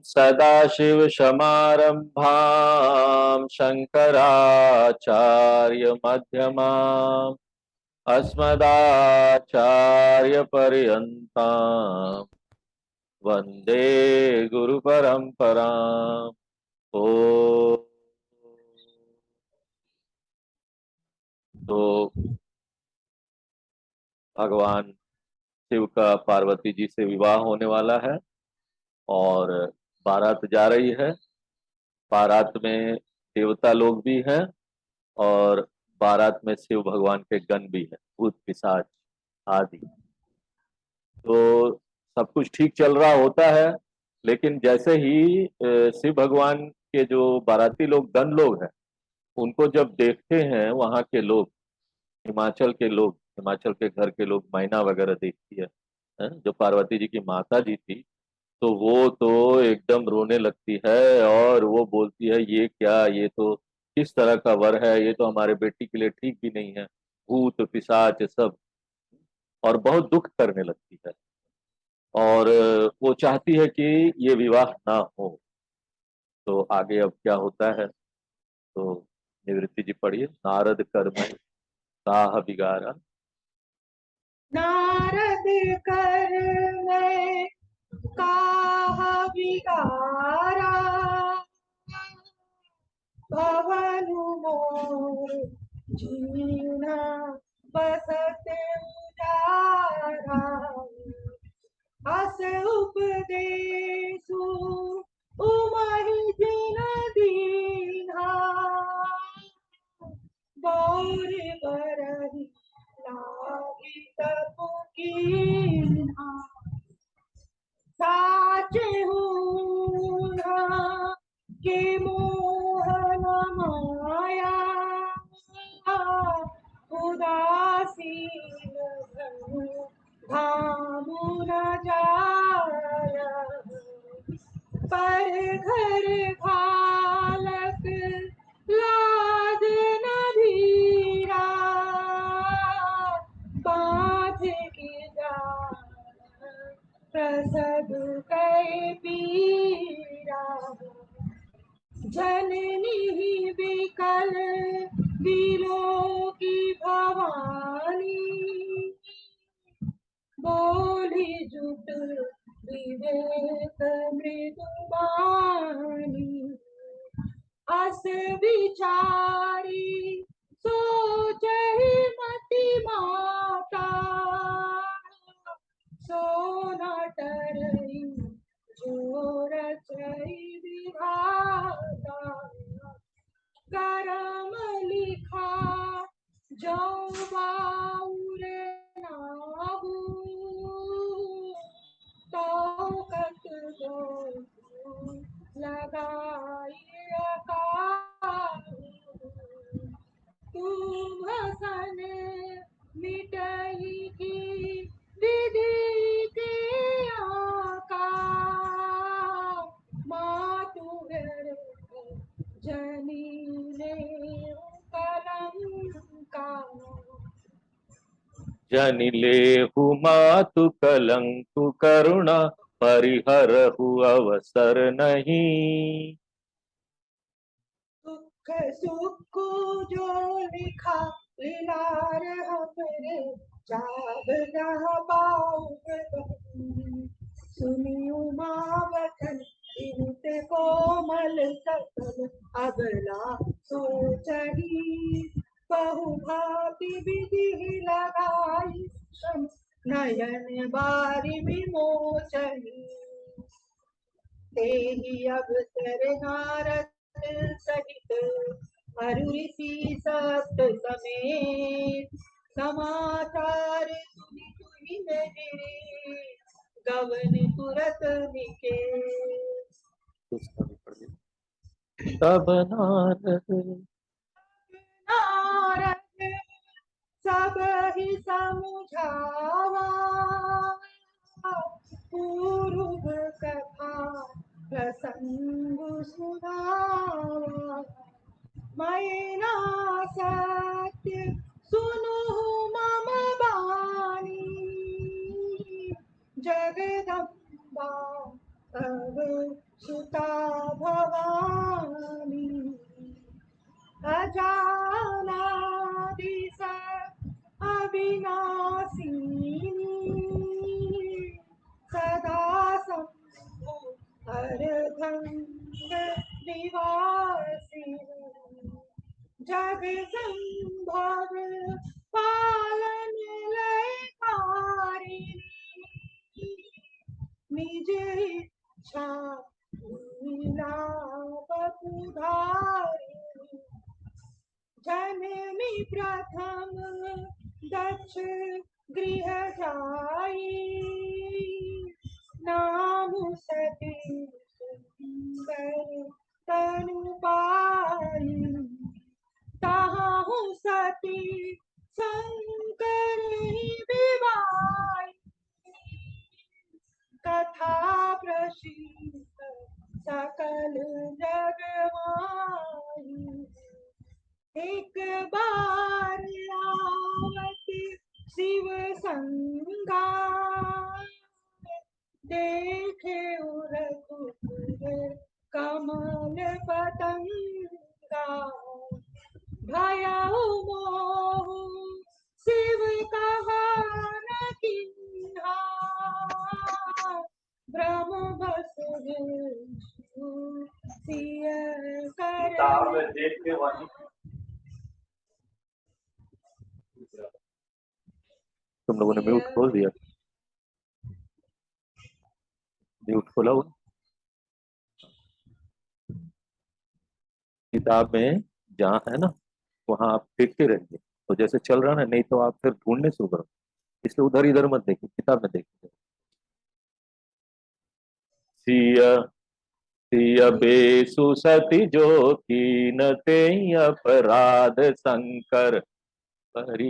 सदाशिवसमारम्भां शङ्कराचार्यमध्यमाम् अस्मदाचार्यपर्यन्तां वन्दे गुरुपरम्पराम्। ओ तो भगवान शिव का पार्वती जी से विवाह होने वाला है और बारात जा रही है। बारात में देवता लोग भी हैं और बारात में शिव भगवान के गण भी हैं, भूत पिशाच आदि। तो सब कुछ ठीक चल रहा होता है, लेकिन जैसे ही शिव भगवान के जो बाराती लोग गण लोग हैं, उनको जब देखते हैं वहाँ के लोग, हिमाचल के लोग, हिमाचल के घर के लोग, मैना वगैरह देखती है, जो पार्वती जी की माता जी थी, तो वो तो एकदम रोने लगती है और वो बोलती है ये क्या, ये तो किस तरह का वर है, ये तो हमारे बेटी के लिए ठीक भी नहीं है, भूत पिशाच सब। और बहुत दुख करने लगती है और वो चाहती है कि ये विवाह ना हो। तो आगे अब क्या होता है, तो निवृत्ति जी पढ़िए। नारद कर्म साह बिगारा। नारद कर में काह बिगारा, पवन मोर जीना बसत उजारा। अस उपदेशु उमहि जिन दीन्हा, गौर बरहि लागी तपु कीन्हा। साचे हूँ के मोह न माया, उदासीन धनु धाम न जाया। पर घर घालक लाज न धीरा, बाँध की जान प्रसद कै पीरा। जननी विकल विलोकी भवानी, बोली जुट विवेक मृदुबानी। अस विचारी सोचहि मति माता, सो न टरई जो रचई विधाता। करम लिखा जो बाउर नाहु, तो कत दो लगाई अकाहू। तुम सन मिटई की विधि के आका, मातु घर जनी ने कलंका। जनि लेहु मातु कलंकु करुणा, परिहरहु अवसर नहीं। दुख सुख जो लिखा लिलार हमरे, जाब न पाऊँ। सुनी उमा वचन विनुत कोमल सकल, अबला सोचही बहु भांति विधि लगाई। नयन बारी विमोचनी, तेहि अवसर नारद सहित अरु ऋषि सप्त समेत। समाचार सुनि तुहि गिरि, गवन तुरत निकेत। तब नारद नारद सब ही समझावा, पूर्व कथा प्रसंग सुनावा। मैना सत्य सुनु मम बानी, जगदम्बा तव सुता भवानी अजानादि स अविनाशिनी सदा शंभु अर्धंग निवासिनी जग संभव पालन लयकारिणी निज इच्छा बपुधारिणी जननी प्रथम दक्ष गृह जाई नाम सती सुंदर तनु पाई ताहु सती शंकर विवाई कथा प्रसिद्ध सकल जग माही एक बार आवत शिव संगा देखे रघुकुल कमल पतंगा भयउ मोह शिव कहा न किन्हा ब्रह्म बस सिय कर तुम लोगों ने म्यूट खोल दिया, म्यूट खोला हुआ। किताब में जहाँ है ना वहां आप देखते रहिए, तो जैसे चल रहा ना, नहीं तो आप फिर ढूंढने शुरू करो, इसलिए उधर इधर मत देखिए, किताब में देखिए। सिय सिय बेसु सती जो कीन ते अपराध शंकर हरि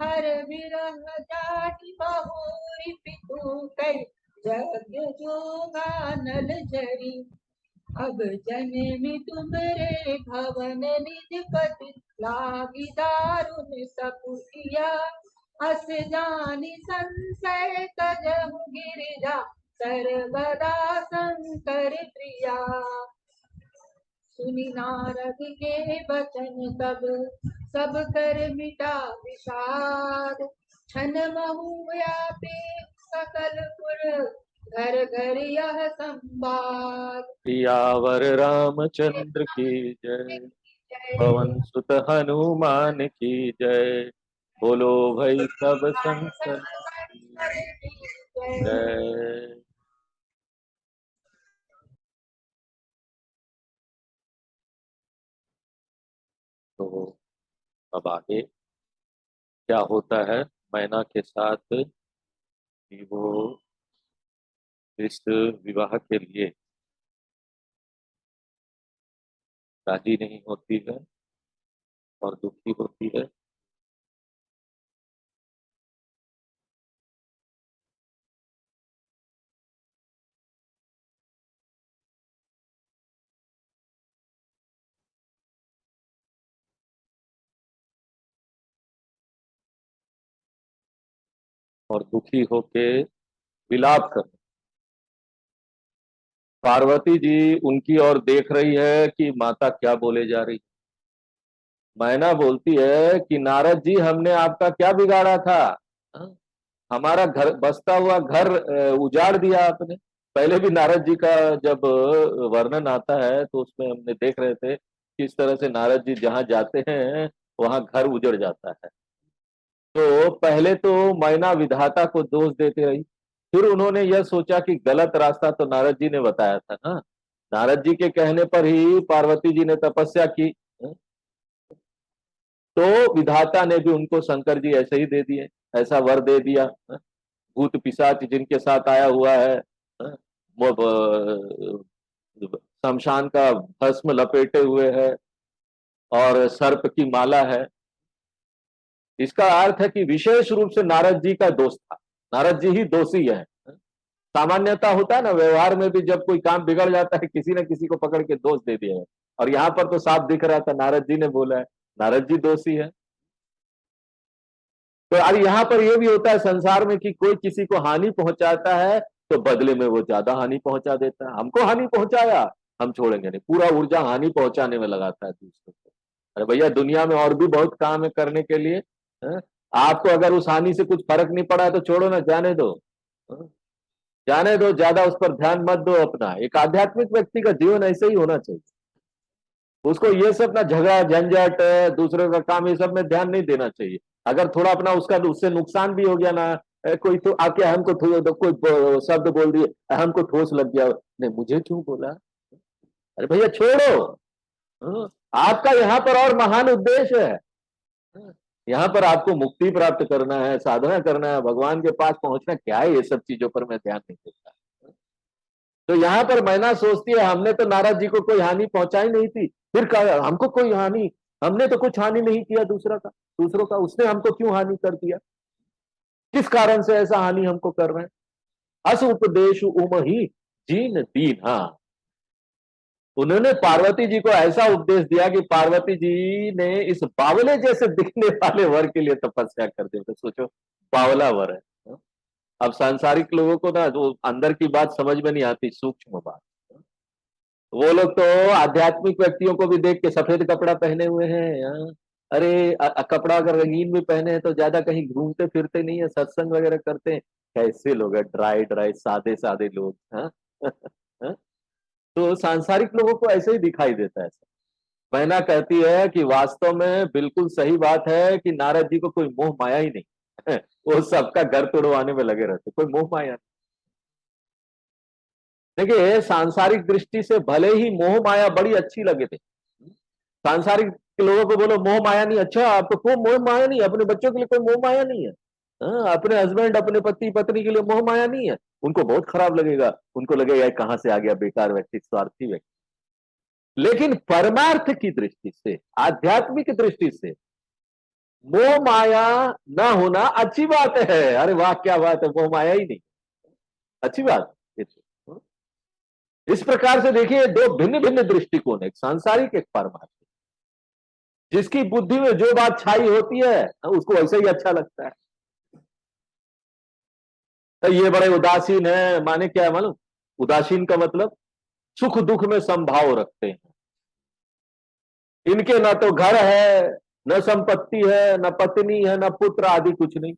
हर विरह जाति बहुरी पितु कई यज्ञ जोगा नल जरी अब जनमी तुमरे भवन निज पति लागी दारुण सपुतिया अस जानी संशय तजहु गिरिजा सर्वदा शंकर प्रिया सुनि नारद के वचन तब सब कर मिटा विषाद छन महु व्यापे सकल पुर घर घर यह संवाद सियावर रामचंद्र की जय, पवन सुत हनुमान की जय, बोलो भाई सब संतन की जय। तो अब आगे क्या होता है मैना के साथ कि वो इस विवाह के लिए राजी नहीं होती है और दुखी होती है। और दुखी होके विलाप कर, पार्वती जी उनकी ओर देख रही है कि माता क्या बोले जा रही। मैना बोलती है कि नारद जी हमने आपका क्या बिगाड़ा था, हाँ? हमारा घर बसता हुआ घर उजाड़ दिया आपने। पहले भी नारद जी का जब वर्णन आता है तो उसमें हमने देख रहे थे कि इस तरह से नारद जी जहां जाते हैं वहां घर उजड़ जाता है। तो पहले तो मैना विधाता को दोष देते रही, फिर उन्होंने यह सोचा कि गलत रास्ता तो नारद जी ने बताया था ना, नारद जी के कहने पर ही पार्वती जी ने तपस्या की, तो विधाता ने भी उनको शंकर जी ऐसे ही दे दिए, ऐसा वर दे दिया। भूत पिशाच जिनके साथ आया हुआ है, वो शमशान का भस्म लपेटे हुए है और सर्प की माला है। इसका अर्थ है कि विशेष रूप से नारद जी का दोष था, नारद जी ही दोषी है। सामान्यता होता है ना व्यवहार में भी, जब कोई काम बिगड़ जाता है किसी न किसी को पकड़ के दोष दे दिया है, और यहाँ पर तो साफ दिख रहा था नारद जी ने बोला है, नारद जी दोषी है। तो अब यहाँ पर यह भी होता है संसार में कि कोई किसी को हानि पहुंचाता है तो बदले में वो ज्यादा हानि पहुंचा देता है। हमको हानि पहुंचाया, हम छोड़ेंगे नहीं, पूरा ऊर्जा हानि पहुंचाने में लगाता है दूसरों को। अरे भैया, दुनिया में और भी बहुत काम है करने के लिए। हैं? आपको अगर उस हानि से कुछ फर्क नहीं पड़ा है तो छोड़ो ना, जाने दो। हैं? जाने दो, ज्यादा उस पर ध्यान मत दो अपना। एक आध्यात्मिक व्यक्ति का जीवन ऐसे ही होना चाहिए। उसको ये सब ना झगड़ा झंझट, दूसरों का काम, ये सब में ध्यान नहीं देना चाहिए। अगर थोड़ा अपना उसका उससे नुकसान भी हो गया ना, कोई तो आके हमको कोई शब्द बोल दिए, हमको ठोस लग गया, नहीं मुझे क्यों बोला, अरे भैया छोड़ो। हाँ, आपका यहाँ पर और महान उद्देश्य है। हाँ, यहाँ पर आपको मुक्ति प्राप्त करना है, साधना करना है, भगवान के पास पहुंचना, क्या है ये सब चीजों पर मैं ध्यान नहीं देता। तो यहाँ पर मैना सोचती है हमने तो नारद जी को कोई हानि पहुंचाई नहीं थी, फिर कहा हमको कोई हानि, हमने तो कुछ हानि नहीं किया दूसरों का उसने हमको क्यों हानि कर दिया, किस कारण से ऐसा हानि हमको कर रहे हैं। अस उपदेश उम ही जीन दीन। हाँ, उन्होंने पार्वती जी को ऐसा उपदेश दिया कि पार्वती जी ने इस बावले जैसे दिखने वाले वर के लिए तपस्या कर दी। तो सोचो, बावला वर है। अब सांसारिक लोगों को ना जो अंदर की बात समझ में नहीं आती, सूक्ष्म बात। वो लोग तो आध्यात्मिक व्यक्तियों को भी देख के सफेद कपड़ा पहने हुए हैं। हाँ। अरे कपड़ा अगर रंगीन भी पहने हैं तो ज्यादा कहीं घूमते फिरते नहीं है, सत्संग वगैरह करते हैं। कैसे लोग हैं, ड्राई ड्राई सादे सादे लोग। हाँ। हाँ? तो सांसारिक लोगों को ऐसे ही दिखाई देता है। मैना कहती है कि वास्तव में बिल्कुल सही बात है कि नारद जी को कोई मोह माया ही नहीं। वो सबका घर तोड़वाने में लगे रहते, कोई मोह माया नहीं। देखिए, सांसारिक दृष्टि से भले ही मोह माया बड़ी अच्छी लगे थे, सांसारिक के लोगों को बोलो मोह माया नहीं, अच्छा आपको कोई मोह माया नहीं, अपने बच्चों के लिए कोई मोह माया नहीं है, हाँ, अपने हस्बैंड अपने पति पत्नी के लिए मोह माया नहीं है, उनको बहुत खराब लगेगा, उनको लगेगा कहां से आ गया बेकार व्यक्ति, स्वार्थी व्यक्ति। लेकिन परमार्थ की दृष्टि से, आध्यात्मिक दृष्टि से मोह माया न होना अच्छी बात है। अरे वाह, क्या बात है, मोह माया ही नहीं, अच्छी बात है। इस प्रकार से देखिए, दो भिन्न भिन्न दृष्टिकोण, एक सांसारिक एक पारमार्थिक। जिसकी बुद्धि में जो बात छाई होती है उसको वैसे ही अच्छा लगता है। तो ये बड़े उदासीन है, माने क्या है मालूम, उदासीन का मतलब सुख दुख में संभाव रखते हैं। इनके ना तो घर है, न संपत्ति है, न पत्नी है, न पुत्र आदि कुछ नहीं।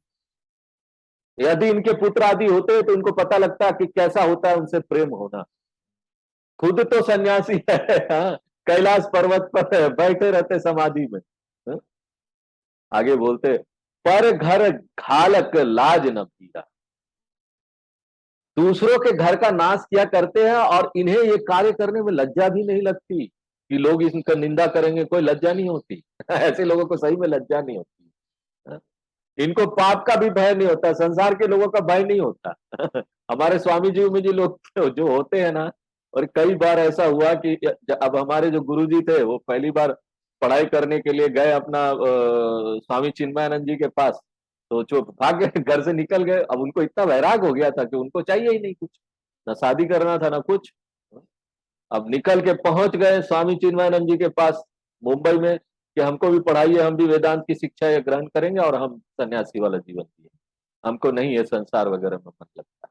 यदि इनके पुत्र आदि होते तो इनको पता लगता कि कैसा होता है उनसे प्रेम होना। खुद तो सन्यासी है, हाँ, कैलाश पर्वत पर बैठे रहते समाधि में। हाँ? आगे बोलते, पर घर घालक लाज न पीरा। दूसरों के घर का नाश किया करते हैं और इन्हें ये कार्य करने में लज्जा भी नहीं लगती कि लोग इनका निंदा करेंगे, कोई लज्जा नहीं होती। ऐसे लोगों को सही में लज्जा नहीं होती। हाँ? इनको पाप का भी भय नहीं होता, संसार के लोगों का भय नहीं होता। हमारे स्वामी जी लोग जो होते हैं ना, और कई बार ऐसा हुआ कि अब हमारे जो गुरुजी थे वो पहली बार पढ़ाई करने के लिए गए अपना स्वामी चिन्मयानंद जी के पास, तो जो भाग्य घर से निकल गए। अब उनको इतना वैराग हो गया था कि उनको चाहिए ही नहीं कुछ, ना शादी करना था ना कुछ। अब निकल के पहुंच गए स्वामी चिन्मयानंद जी के पास मुंबई में कि हमको भी पढ़ाइए, हम भी वेदांत की शिक्षा ग्रहण करेंगे और हम सन्यासी वाला जीवन जिए, हमको नहीं है संसार वगैरह में मन लगता।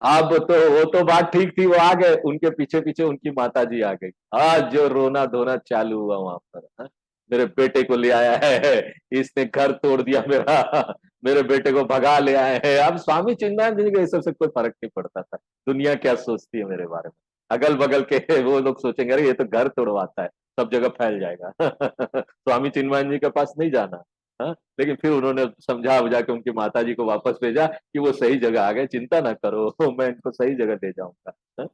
अब तो वो तो बात ठीक थी, वो आ गए, उनके पीछे पीछे उनकी माता जी आ गई। आज जो रोना धोना चालू हुआ वहां पर, हा? मेरे बेटे को ले आया है, इसने घर तोड़ दिया मेरा, मेरे बेटे को भगा ले आए हैं। अब स्वामी चिन्मयानंद जी के सबसे कोई फर्क नहीं पड़ता था, दुनिया क्या सोचती है मेरे बारे में। अगल बगल के वो लोग सोचेंगे अरे ये तो घर तोड़वाता है, सब जगह फैल जाएगा। स्वामी चिन्मयानंद जी के पास नहीं जाना। हाँ? लेकिन फिर उन्होंने समझा बुझा के उनकी माता जी को वापस भेजा कि वो सही जगह आ गए, चिंता ना करो, मैं इनको सही जगह ले जाऊंगा। हाँ?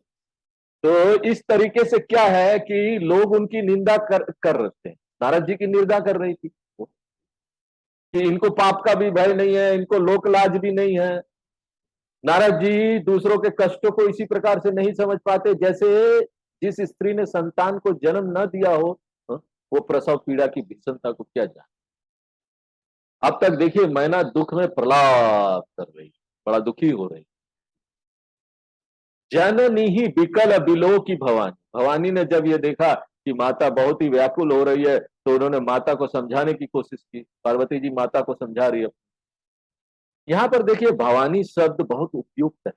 तो इस तरीके से क्या है कि लोग उनकी निंदा कर रहे थे, नारद जी की निंदा कर रही थी कि इनको पाप का भी भय नहीं है, इनको लोक लाज भी नहीं है। नारद जी दूसरों के कष्टों को इसी प्रकार से नहीं समझ पाते जैसे जिस स्त्री ने संतान को जन्म न दिया हो, हाँ? वो प्रसव पीड़ा की भीषणता को क्या जाने। अब तक देखिए मैना दुख में प्रलाप कर रही, बड़ा दुखी हो रही। जननी ही बिकल बिलो की भवानी, भवानी ने जब ये देखा कि माता बहुत ही व्याकुल हो रही है तो उन्होंने माता को समझाने की कोशिश की। पार्वती जी माता को समझा रही है, यहाँ पर देखिए भवानी शब्द बहुत उपयुक्त है,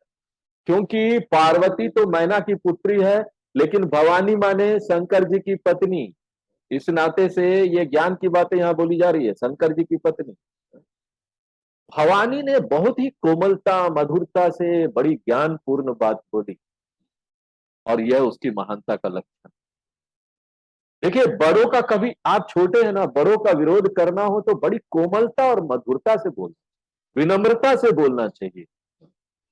क्योंकि पार्वती तो मैना की पुत्री है, लेकिन भवानी माने शंकर जी की पत्नी। इस नाते से ये ज्ञान की बातें यहाँ बोली जा रही है, शंकर जी की पत्नी। भवानी ने बहुत ही कोमलता मधुरता से बड़ी ज्ञानपूर्ण बात बोली, और यह उसकी महानता का लक्षण। देखिए बड़ों का कभी, आप छोटे हैं ना, बड़ों का विरोध करना हो तो बड़ी कोमलता और मधुरता से बोलना, विनम्रता से बोलना चाहिए।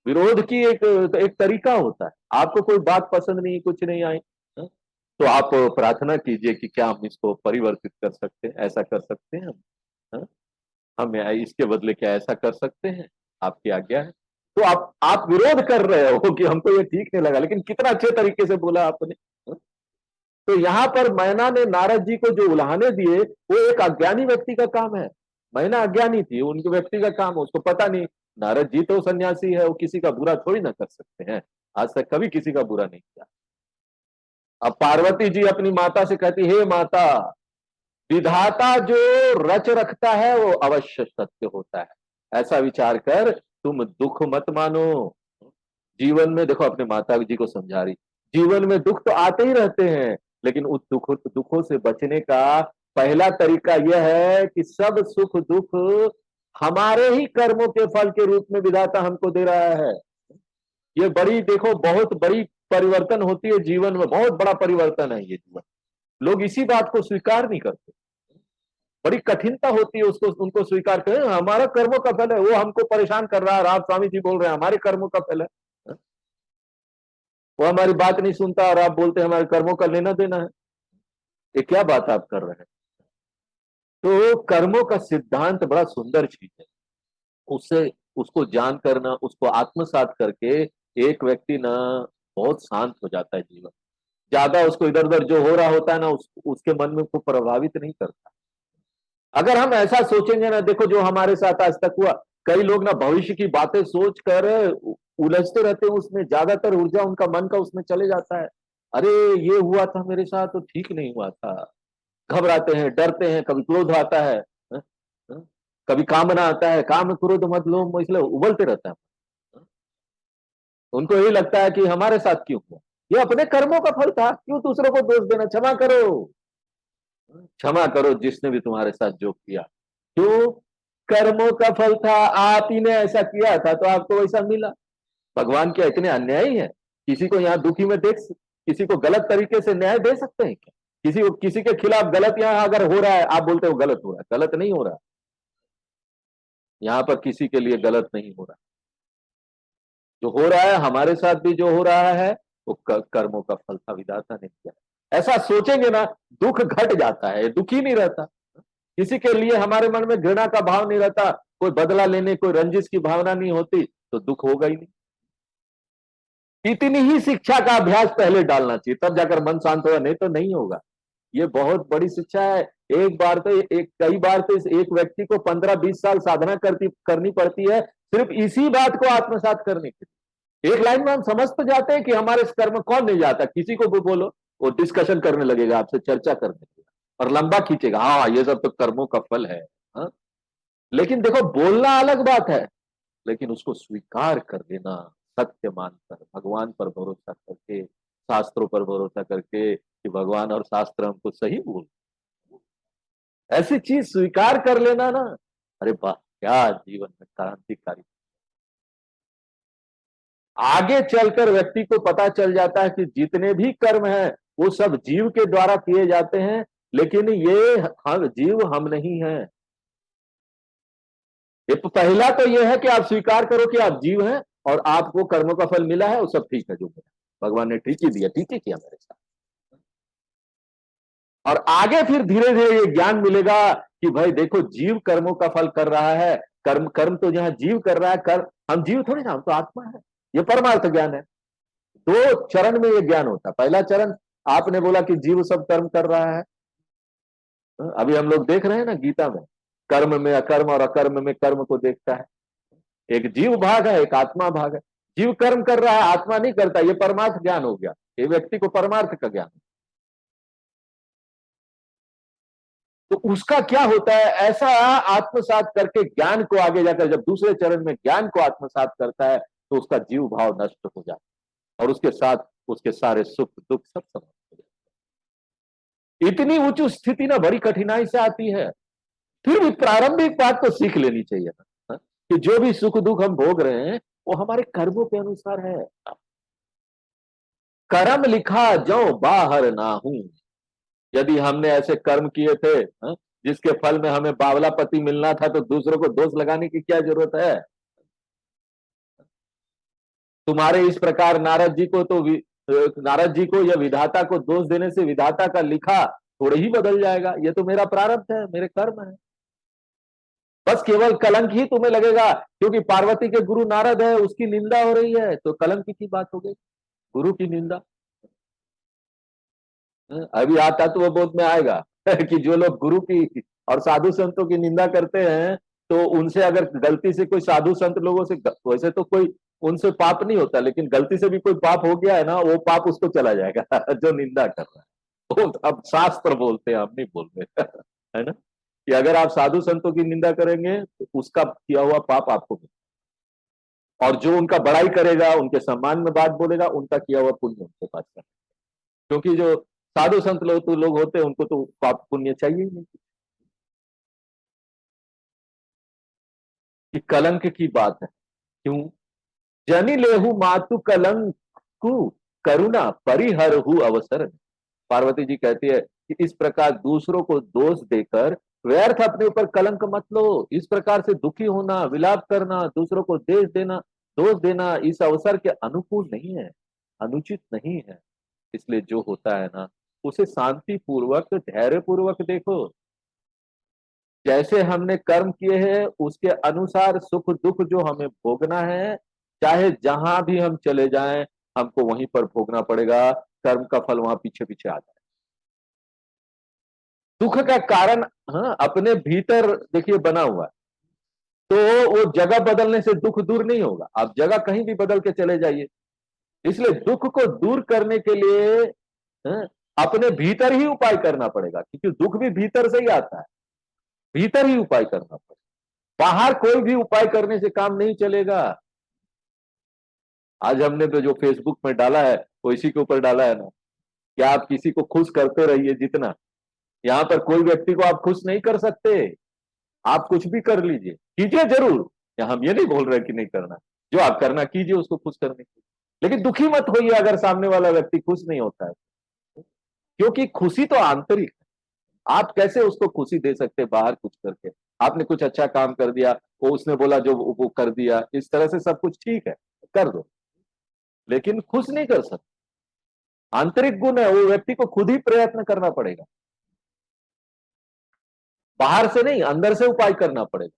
विरोध की एक तरीका होता है। आपको कोई बात पसंद नहीं, कुछ नहीं आई, तो आप प्रार्थना कीजिए कि क्या हम इसको परिवर्तित कर सकते हैं, ऐसा कर सकते हैं हम, हम इसके बदले क्या ऐसा कर सकते हैं, आपकी आज्ञा है। तो आप विरोध कर रहे हो कि हमको ये ठीक नहीं लगा, लेकिन कितना अच्छे तरीके से बोला आपने। तो यहाँ पर मैना ने नारद जी को जो उल्हाने दिए, वो एक अज्ञानी व्यक्ति का काम है। मैना अज्ञानी थी, उनके व्यक्ति का काम है, उसको पता नहीं। नारद जी तो सन्यासी है, वो किसी का बुरा थोड़ी ना कर सकते हैं, आज तक कभी किसी का बुरा नहीं किया। अब पार्वती जी अपनी माता से कहती, हे माता, विधाता जो रच रखता है वो अवश्य सत्य होता है, ऐसा विचार कर तुम दुख मत मानो। जीवन में देखो, अपने माता जी को समझा रही, जीवन में दुख तो आते ही रहते हैं, लेकिन उस दुखों से बचने का पहला तरीका यह है कि सब सुख दुख हमारे ही कर्मों के फल के रूप में विधाता हमको दे रहा है। ये बड़ी, देखो, बहुत बड़ी परिवर्तन होती है जीवन में, बहुत बड़ा परिवर्तन है ये जीवन। लोग इसी बात को स्वीकार नहीं करते, बड़ी कठिनता होती है उसको, उनको स्वीकार करें हमारा कर्मों का फल है, वो हमको परेशान कर रहा है। राम स्वामी जी बोल रहे हैं हमारे कर्मों का फल है, वो हमारी बात नहीं सुनता और आप बोलते हैं हमारे कर्मों का लेना देना है। ये क्या बात आप कर रहे हैं? तो कर्मों का सिद्धांत बड़ा सुंदर चीज है, उससे उसको जान करना, उसको आत्मसात करके एक व्यक्ति ना बहुत शांत हो जाता है जीवन। ज्यादा उसको इधर उधर जो हो रहा होता है ना, उसके मन में को प्रभावित नहीं करता। अगर हम ऐसा सोचेंगे ना, देखो जो हमारे साथ आज तक हुआ, कई लोग ना भविष्य की बातें सोच कर उलझते रहते हैं, उसमें ज्यादातर ऊर्जा उनका मन का उसमें चले जाता है। अरे ये हुआ था मेरे साथ तो ठीक नहीं हुआ था, घबराते हैं, डरते हैं, कभी क्रोध आता है, हाँ? हाँ? कभी कामना आता है, काम क्रोध मत लो, इसलिए उबलते रहता है। हाँ? उनको यही लगता है कि हमारे साथ क्यों हुआ, ये अपने कर्मों का फल था, क्यों दूसरों को दोष देना, क्षमा करो, क्षमा करो जिसने भी तुम्हारे साथ जो किया। क्यों? कर्मों का फल था, आप ही ने ऐसा किया था तो आपको वैसा मिला। भगवान क्या इतने अन्यायी है? किसी को यहाँ दुखी में देख, किसी को गलत तरीके से न्याय दे सकते हैं क्या? किसी को, किसी के खिलाफ गलत यहाँ अगर हो रहा है, आप बोलते हो गलत हो रहा है, गलत नहीं हो रहा। यहाँ पर किसी के लिए गलत नहीं हो रहा, जो हो रहा है हमारे साथ भी जो हो रहा है वो कर्मों का फल था, विधाता ने किया। ऐसा सोचेंगे ना, दुख घट जाता है, दुखी नहीं रहता। किसी के लिए हमारे मन में घृणा का भाव नहीं रहता, कोई बदला लेने, कोई रंजिश की भावना नहीं होती, तो दुख होगा ही नहीं। इतनी ही शिक्षा का अभ्यास पहले डालना चाहिए, तब जाकर मन शांत होगा, नहीं तो नहीं होगा। ये बहुत बड़ी शिक्षा है। एक बार तो कई बार तो इस एक व्यक्ति को 15-20 साल साधना करनी पड़ती है, सिर्फ इसी बात को आत्मसात करने के लिए। एक लाइन में हम समझ तो जाते हैं कि हमारे इस कर्म, कौन नहीं जाता, किसी को भी बोलो वो डिस्कशन करने लगेगा, आपसे चर्चा करने लगेगा और लंबा खींचेगा, हाँ ये सब तो कर्मों का फल है। हाँ? लेकिन देखो, बोलना अलग बात है, लेकिन उसको स्वीकार कर लेना, सत्य मानकर, भगवान पर भरोसा करके, शास्त्रों पर भरोसा करके कि भगवान और शास्त्र हमको सही बोल, ऐसी चीज स्वीकार कर लेना ना, अरे वाह, क्या जीवन में क्रांतिकारी। आगे चलकर व्यक्ति को पता चल जाता है कि जितने भी कर्म हैं वो सब जीव के द्वारा किए जाते हैं, लेकिन ये हम जीव हम नहीं हैं। ये तो पहला तो ये है कि आप स्वीकार करो कि आप जीव हैं और आपको कर्मों का फल मिला है, वो सब ठीक है, जो मिला भगवान ने ठीक ही दिया, ठीक ही किया मेरे साथ। और आगे फिर धीरे धीरे ये ज्ञान मिलेगा कि भाई देखो, जीव कर्मों का फल कर रहा है, कर्म कर्म तो जहां जीव कर रहा है, कर्म हम जीव थोड़ी ना, हम तो आत्मा है। ये परमार्थ ज्ञान है। दो चरण में ये ज्ञान होता है। पहला चरण आपने बोला कि जीव सब कर्म कर रहा है, अभी हम लोग देख रहे हैं ना गीता में, कर्म में अकर्म और अकर्म में कर्म को देखता है। एक जीव भाग है, एक आत्मा भाग है। जीव कर्म कर रहा है, आत्मा नहीं करता, ये परमार्थ ज्ञान हो गया, ये व्यक्ति को परमार्थ का ज्ञान। तो उसका क्या होता है, ऐसा आत्मसात करके ज्ञान को आगे जाकर जब दूसरे चरण में ज्ञान को आत्मसात करता है तो उसका जीव भाव नष्ट हो जाता है और उसके साथ उसके सारे सुख दुख सब समाप्त हो जाते हैं। इतनी उच्च स्थिति ना बड़ी कठिनाई से आती है। फिर भी प्रारंभिक बात तो सीख लेनी चाहिए ना, हाँ? कि जो भी सुख दुख हम भोग रहे हैं वो हमारे कर्मों के अनुसार है। कर्म लिखा जो बाहर ना हूं। यदि हमने ऐसे कर्म किए थे, हाँ, जिसके फल में हमें बावला पति मिलना था, तो दूसरों को दोष लगाने की क्या जरूरत है। तुम्हारे इस प्रकार नारद जी को तो नारद जी को या विधाता को दोष देने से विधाता का लिखा थोड़े ही बदल जाएगा। ये तो मेरा प्रारब्ध है, मेरे कर्म है। बस केवल कलंक ही तुम्हें लगेगा क्योंकि पार्वती के गुरु नारद है, उसकी निंदा हो रही है तो कलंक की बात हो गई, गुरु की निंदा। अभी आता तो वो बोध में आएगा कि जो लोग गुरु की और साधु संतों की निंदा करते हैं, तो उनसे अगर गलती से कोई साधु संत लोगों से, वैसे तो कोई उनसे पाप नहीं होता, लेकिन गलती से भी कोई पाप हो गया है ना, वो पाप उसको चला जाएगा जो निंदा कर रहा है। वो अब शास्त्र बोलते हैं, हम नहीं बोलते है ना, कि अगर आप साधु संतों की निंदा करेंगे तो उसका किया हुआ पाप आपको मिलेगा, और जो उनका बड़ाई करेगा, उनके सम्मान में बात बोलेगा, उनका किया हुआ पुण्य उनके पास है। क्योंकि जो साधु संत लोग होते हैं उनको तो पाप पुण्य चाहिए ही नहीं। कि कलंक की बात है, क्यों? जनि लेहु मातु कलंकु करुणा परिहरहु अवसर। पार्वती जी कहती है कि इस प्रकार दूसरों को दोष देकर व्यर्थ अपने ऊपर कलंक मत लो। इस प्रकार से दुखी होना, विलाप करना, दूसरों को दोष देना इस अवसर के अनुकूल नहीं है, अनुचित नहीं है। इसलिए जो होता है ना, उसे शांति पूर्वक धैर्य पूर्वक देखो। जैसे हमने कर्म किए हैं उसके अनुसार सुख दुख जो हमें भोगना है, चाहे जहां भी हम चले जाएं हमको वहीं पर भोगना पड़ेगा। कर्म का फल वहां पीछे पीछे आ जाए। दुख का कारण, हाँ, अपने भीतर देखिए बना हुआ है। तो वो जगह बदलने से दुख दूर नहीं होगा, आप जगह कहीं भी बदल के चले जाइए। इसलिए दुख को दूर करने के लिए, हाँ, अपने भीतर ही उपाय करना पड़ेगा, क्योंकि दुख भी भीतर से ही आता है। भीतर ही उपाय करना पड़ेगा, बाहर कोई भी उपाय करने से काम नहीं चलेगा। आज हमने तो जो फेसबुक में डाला है वो इसी के ऊपर डाला है ना, कि आप किसी को खुश करते रहिए जितना। यहां पर कोई व्यक्ति को आप खुश नहीं कर सकते। आप कुछ भी कर लीजिए, कीजिए जरूर, या हम ये नहीं बोल रहे कि नहीं करना, जो आप करना कीजिए उसको खुश करने के लिए, लेकिन दुखी मत होइए अगर सामने वाला व्यक्ति खुश नहीं होता है। क्योंकि खुशी तो आंतरिक है। आप कैसे उसको खुशी दे सकते बाहर कुछ करके? आपने कुछ अच्छा काम कर दिया, वो उसने बोला जो वो कर दिया, इस तरह से सब कुछ ठीक है, कर दो, लेकिन खुश नहीं कर सकते। आंतरिक गुण है, वो व्यक्ति को खुद ही प्रयत्न करना पड़ेगा, बाहर से नहीं, अंदर से उपाय करना पड़ेगा।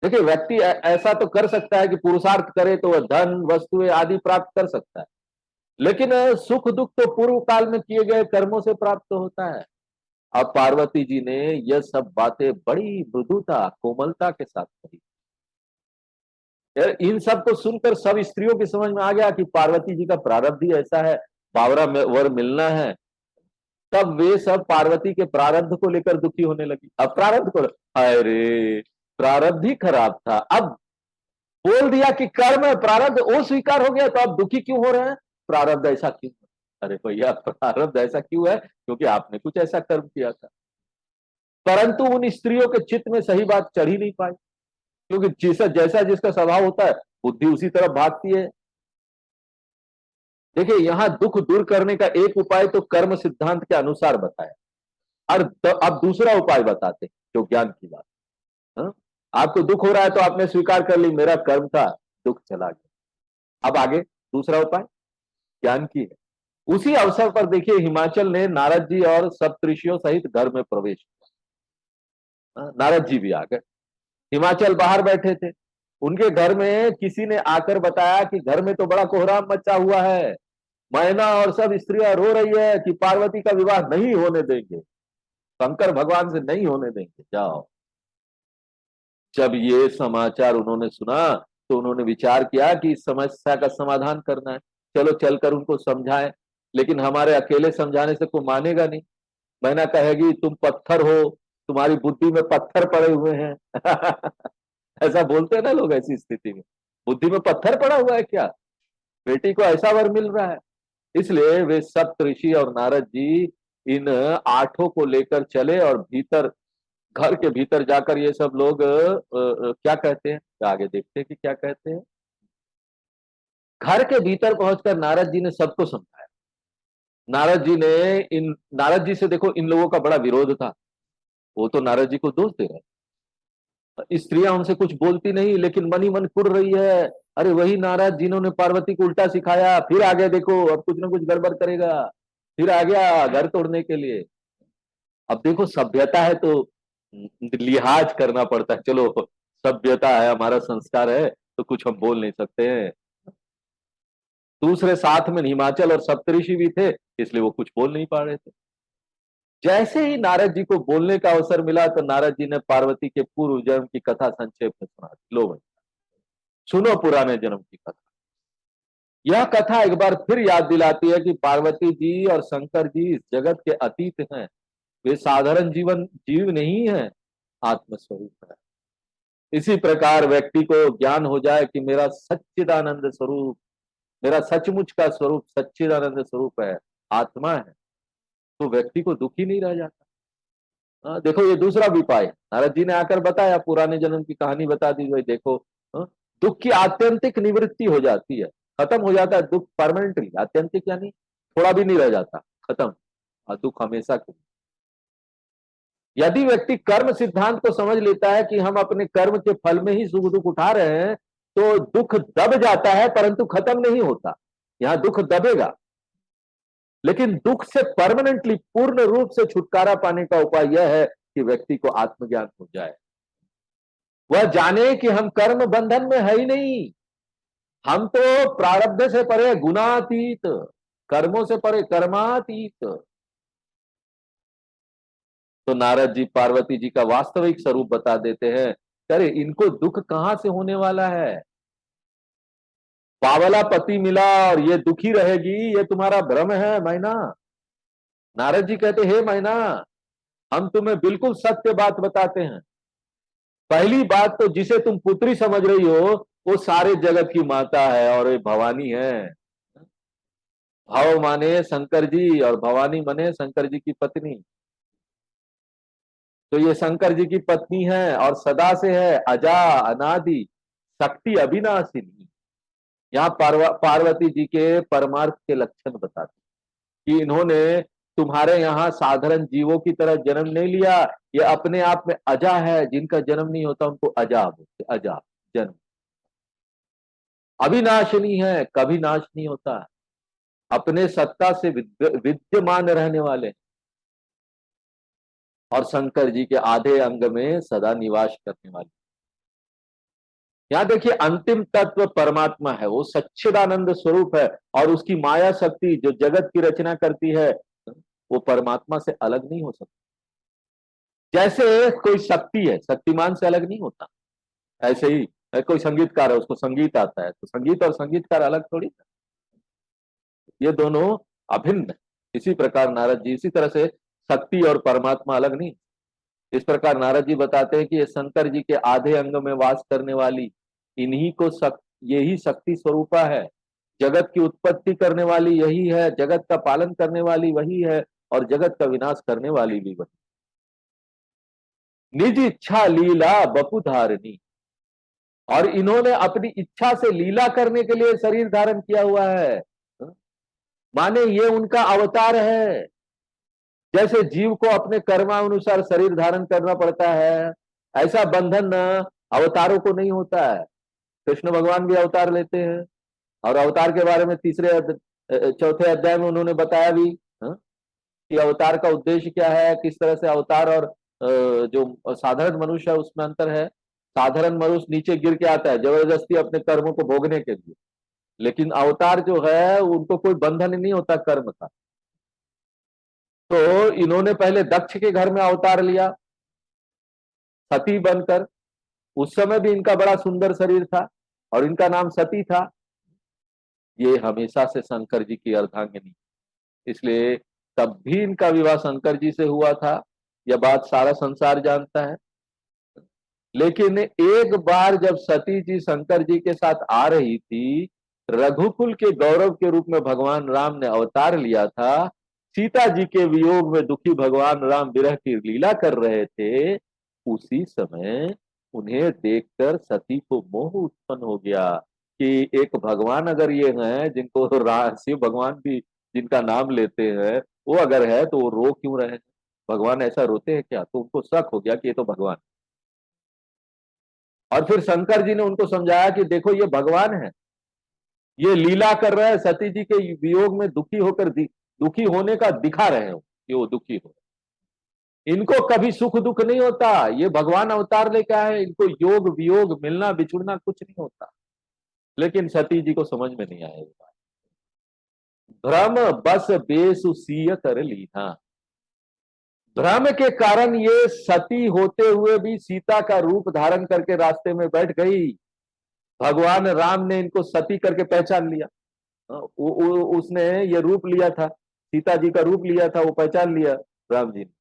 देखिए व्यक्ति ऐसा तो कर सकता है कि पुरुषार्थ करे तो वह धन वस्तुएं आदि प्राप्त कर सकता है, लेकिन सुख दुख तो पूर्व काल में किए गए कर्मों से प्राप्त होता है। अब पार्वती जी ने यह सब बातें बड़ी मृदुता कोमलता के साथ कही। यार इन सब को सुनकर सब स्त्रियों की समझ में आ गया कि पार्वती जी का प्रारब्ध ही ऐसा है, बावरा वर मिलना है। तब वे सब पार्वती के प्रारब्ध को लेकर दुखी होने लगी। अब प्रारब्ध को, अरे प्रारब्ध ही खराब था, अब बोल दिया कि कर्म है, प्रारब्ध वो स्वीकार हो गया, तो अब दुखी क्यों हो रहे हैं? प्रारब्ध ऐसा क्यों? अरे भैया प्रारब्ध ऐसा क्यों है? क्योंकि आपने कुछ ऐसा कर्म किया था। परंतु उन स्त्रियों के चित्त में सही बात चढ़ ही नहीं पाई, क्योंकि जैसा जैसा जिसका स्वभाव होता है बुद्धि उसी तरफ भागती है। देखिए यहां दुख दूर करने का एक उपाय तो कर्म सिद्धांत के अनुसार बताया, और अब दूसरा उपाय बताते हैं जो ज्ञान की बात। हाँ? आपको दुख हो रहा है तो आपने स्वीकार कर ली मेरा कर्म था, दुख चला गया। अब आगे दूसरा उपाय ज्ञान की है। उसी अवसर पर देखिए हिमाचल ने नारद जी और सप्तऋषियों सहित घर में प्रवेश किया। नारद जी भी आ गए, हिमाचल बाहर बैठे थे। उनके घर में किसी ने आकर बताया कि घर में तो बड़ा कोहराम मचा हुआ है, मैना और सब स्त्रियां रो रही है कि पार्वती का विवाह नहीं होने देंगे, शंकर भगवान से नहीं होने देंगे, जाओ। जब ये समाचार उन्होंने सुना तो उन्होंने विचार किया कि इस समस्या का समाधान करना है, चलो चलकर उनको समझाएं। लेकिन हमारे अकेले समझाने से कोई मानेगा नहीं, मैना कहेगी तुम पत्थर हो, तुम्हारी बुद्धि में पत्थर पड़े हुए हैं। ऐसा बोलते हैं ना लोग ऐसी स्थिति में, बुद्धि में पत्थर पड़ा हुआ है क्या, बेटी को ऐसा वर मिल रहा है। इसलिए वे सप्त ऋषि और नारद जी इन आठों को लेकर चले और भीतर, घर के भीतर जाकर ये सब लोग क्या कहते हैं, आगे देखते हैं कि क्या कहते हैं। घर के भीतर पहुंचकर नारद जी ने सबको समझाया। नारद जी से देखो इन लोगों का बड़ा विरोध था, वो तो नारद जी को दोष दे रहे हैं। स्त्रियां उनसे कुछ बोलती नहीं, लेकिन मन ही मन कुड़ रही है, अरे वही नारद जिन्होंने पार्वती को उल्टा सिखाया, फिर आगे देखो अब कुछ ना कुछ गड़बड़ करेगा, फिर आ गया घर तोड़ने के लिए। अब देखो सभ्यता है तो लिहाज करना पड़ता है, चलो सभ्यता है, हमारा संस्कार है तो कुछ हम बोल नहीं सकते हैं। दूसरे साथ में हिमाचल और सप्तऋषि भी थे, इसलिए वो कुछ बोल नहीं पा रहे थे। जैसे ही नारद जी को बोलने का अवसर मिला तो नारद जी ने पार्वती के पूर्व जन्म की कथा संक्षेप में सुना दी। लो भाई सुनो पुराने जन्म की कथा। यह कथा एक बार फिर याद दिलाती है कि पार्वती जी और शंकर जी इस जगत के अतीत हैं, वे साधारण जीव नहीं है, आत्मस्वरूप है। इसी प्रकार व्यक्ति को ज्ञान हो जाए कि मेरा सच्चिदानंद स्वरूप, मेरा सचमुच का स्वरूप सच्चिदानंद स्वरूप है, आत्मा है, तो व्यक्ति को दुखी नहीं रह जाता। देखो ये दूसरा भी उपाय है, नारद जी ने आकर बताया, पुराने जन्म की कहानी बता दी, भाई देखो दुख की आत्यंतिक निवृत्ति हो जाती है, खत्म हो जाता है दुख परमानेंटली, आत्यंतिक यानी थोड़ा भी नहीं रह जाता, खत्म, और दुख हमेशा के। यदि व्यक्ति कर्म सिद्धांत को समझ लेता है कि हम अपने कर्म के फल में ही सुख दुख उठा रहे हैं, तो दुख दब जाता है परंतु खत्म नहीं होता। यहां दुख दबेगा, लेकिन दुख से परमानेंटली पूर्ण रूप से छुटकारा पाने का उपाय यह है कि व्यक्ति को आत्मज्ञान हो जाए, वह जाने कि हम कर्म बंधन में है ही नहीं, हम तो प्रारब्ध से परे गुणातीत, कर्मों से परे कर्मातीत। तो नारद जी पार्वती जी का वास्तविक स्वरूप बता देते हैं, अरे इनको दुख कहां से होने वाला है, बावला पति मिला और ये दुखी रहेगी, ये तुम्हारा भ्रम है मैना। नारद जी कहते हे मैना, हम तुम्हें बिल्कुल सत्य बात बताते हैं। पहली बात तो जिसे तुम पुत्री समझ रही हो वो सारे जगत की माता है और ये भवानी है। भव माने शंकर जी और भवानी माने शंकर जी की पत्नी। तो ये शंकर जी की पत्नी है और सदा से है, अजा अनादि शक्ति अविनाशिनी। यहाँ पार्वती जी के परमार्थ के लक्षण बताते कि इन्होंने तुम्हारे यहाँ साधारण जीवों की तरह जन्म नहीं लिया, ये अपने आप में अजा है, जिनका जन्म नहीं होता उनको अजा बोलते, अजा जन्म। अविनाशिनी है, कभी नाश नहीं होता, अपने सत्ता से विद्यमान रहने वाले, और शंकर जी के आधे अंग में सदा निवास करने वाले। यहां देखिए अंतिम तत्व परमात्मा है, वो सच्चिदानंद स्वरूप है, और उसकी माया शक्ति जो जगत की रचना करती है वो परमात्मा से अलग नहीं हो सकती। जैसे कोई शक्ति है शक्तिमान से अलग नहीं होता, ऐसे ही कोई संगीतकार है उसको संगीत आता है, तो संगीत और संगीतकार अलग थोड़ी, ये दोनों अभिन्न है। इसी प्रकार नारद जी, इसी तरह से शक्ति और परमात्मा अलग नहीं। इस प्रकार नारद जी बताते हैं कि ये शंकर जी के आधे अंग में वास करने वाली इन्हीं को यही शक्ति स्वरूपा है, जगत की उत्पत्ति करने वाली यही है, जगत का पालन करने वाली वही है, और जगत का विनाश करने वाली भी वही। निज इच्छा लीला बपु धारणी, और इन्होंने अपनी इच्छा से लीला करने के लिए शरीर धारण किया हुआ है, माने ये उनका अवतार है। जैसे जीव को अपने कर्मानुसार शरीर धारण करना पड़ता है, ऐसा बंधन अवतारों को नहीं होता है। कृष्ण भगवान भी अवतार लेते हैं, और अवतार के बारे में चौथे अध्याय में उन्होंने बताया भी कि अवतार का उद्देश्य क्या है, किस तरह से अवतार और जो साधारण मनुष्य है उसमें अंतर है। साधारण मनुष्य नीचे गिर के आता है जबरदस्ती अपने कर्मों को भोगने के लिए, लेकिन अवतार जो है उनको कोई बंधन नहीं होता कर्म का। तो इन्होंने पहले दक्ष के घर में अवतार लिया सती बनकर, उस समय भी इनका बड़ा सुंदर शरीर था और इनका नाम सती था। ये हमेशा से शंकर जी की अर्धांगिनी, इसलिए तब भी इनका विवाह शंकर जी से हुआ था, यह बात सारा संसार जानता है। लेकिन एक बार जब सती जी शंकर जी के साथ आ रही थी, रघुकुल के गौरव के रूप में भगवान राम ने अवतार लिया था, सीता जी के वियोग में दुखी भगवान राम विरह की लीला कर रहे थे, उसी समय उन्हें देखकर सती को मोह उत्पन्न हो गया कि एक भगवान अगर ये हैं जिनको शिव भगवान भी जिनका नाम लेते हैं, वो अगर है तो वो रो क्यों रहे हैं? भगवान ऐसा रोते हैं क्या? तो उनको शक हो गया कि ये तो भगवान। और फिर शंकर जी ने उनको समझाया कि देखो ये भगवान है, ये लीला कर रहे हैं, सती जी के वियोग में दुखी होकर दुखी होने का दिखा रहे हो कि वो दुखी हो। इनको कभी सुख दुख नहीं होता, ये भगवान अवतार लेके आए, इनको योग वियोग मिलना बिछुड़ना कुछ नहीं होता। लेकिन सती जी को समझ में नहीं आया ये बात। भ्रम बस बेसुसीय कर लीना, भ्रम के कारण ये सती होते हुए भी सीता का रूप धारण करके रास्ते में बैठ गई। भगवान राम ने इनको सती करके पहचान लिया। उसने ये रूप लिया था, सीता जी का रूप लिया था, वो पहचान लिया राम जी ने।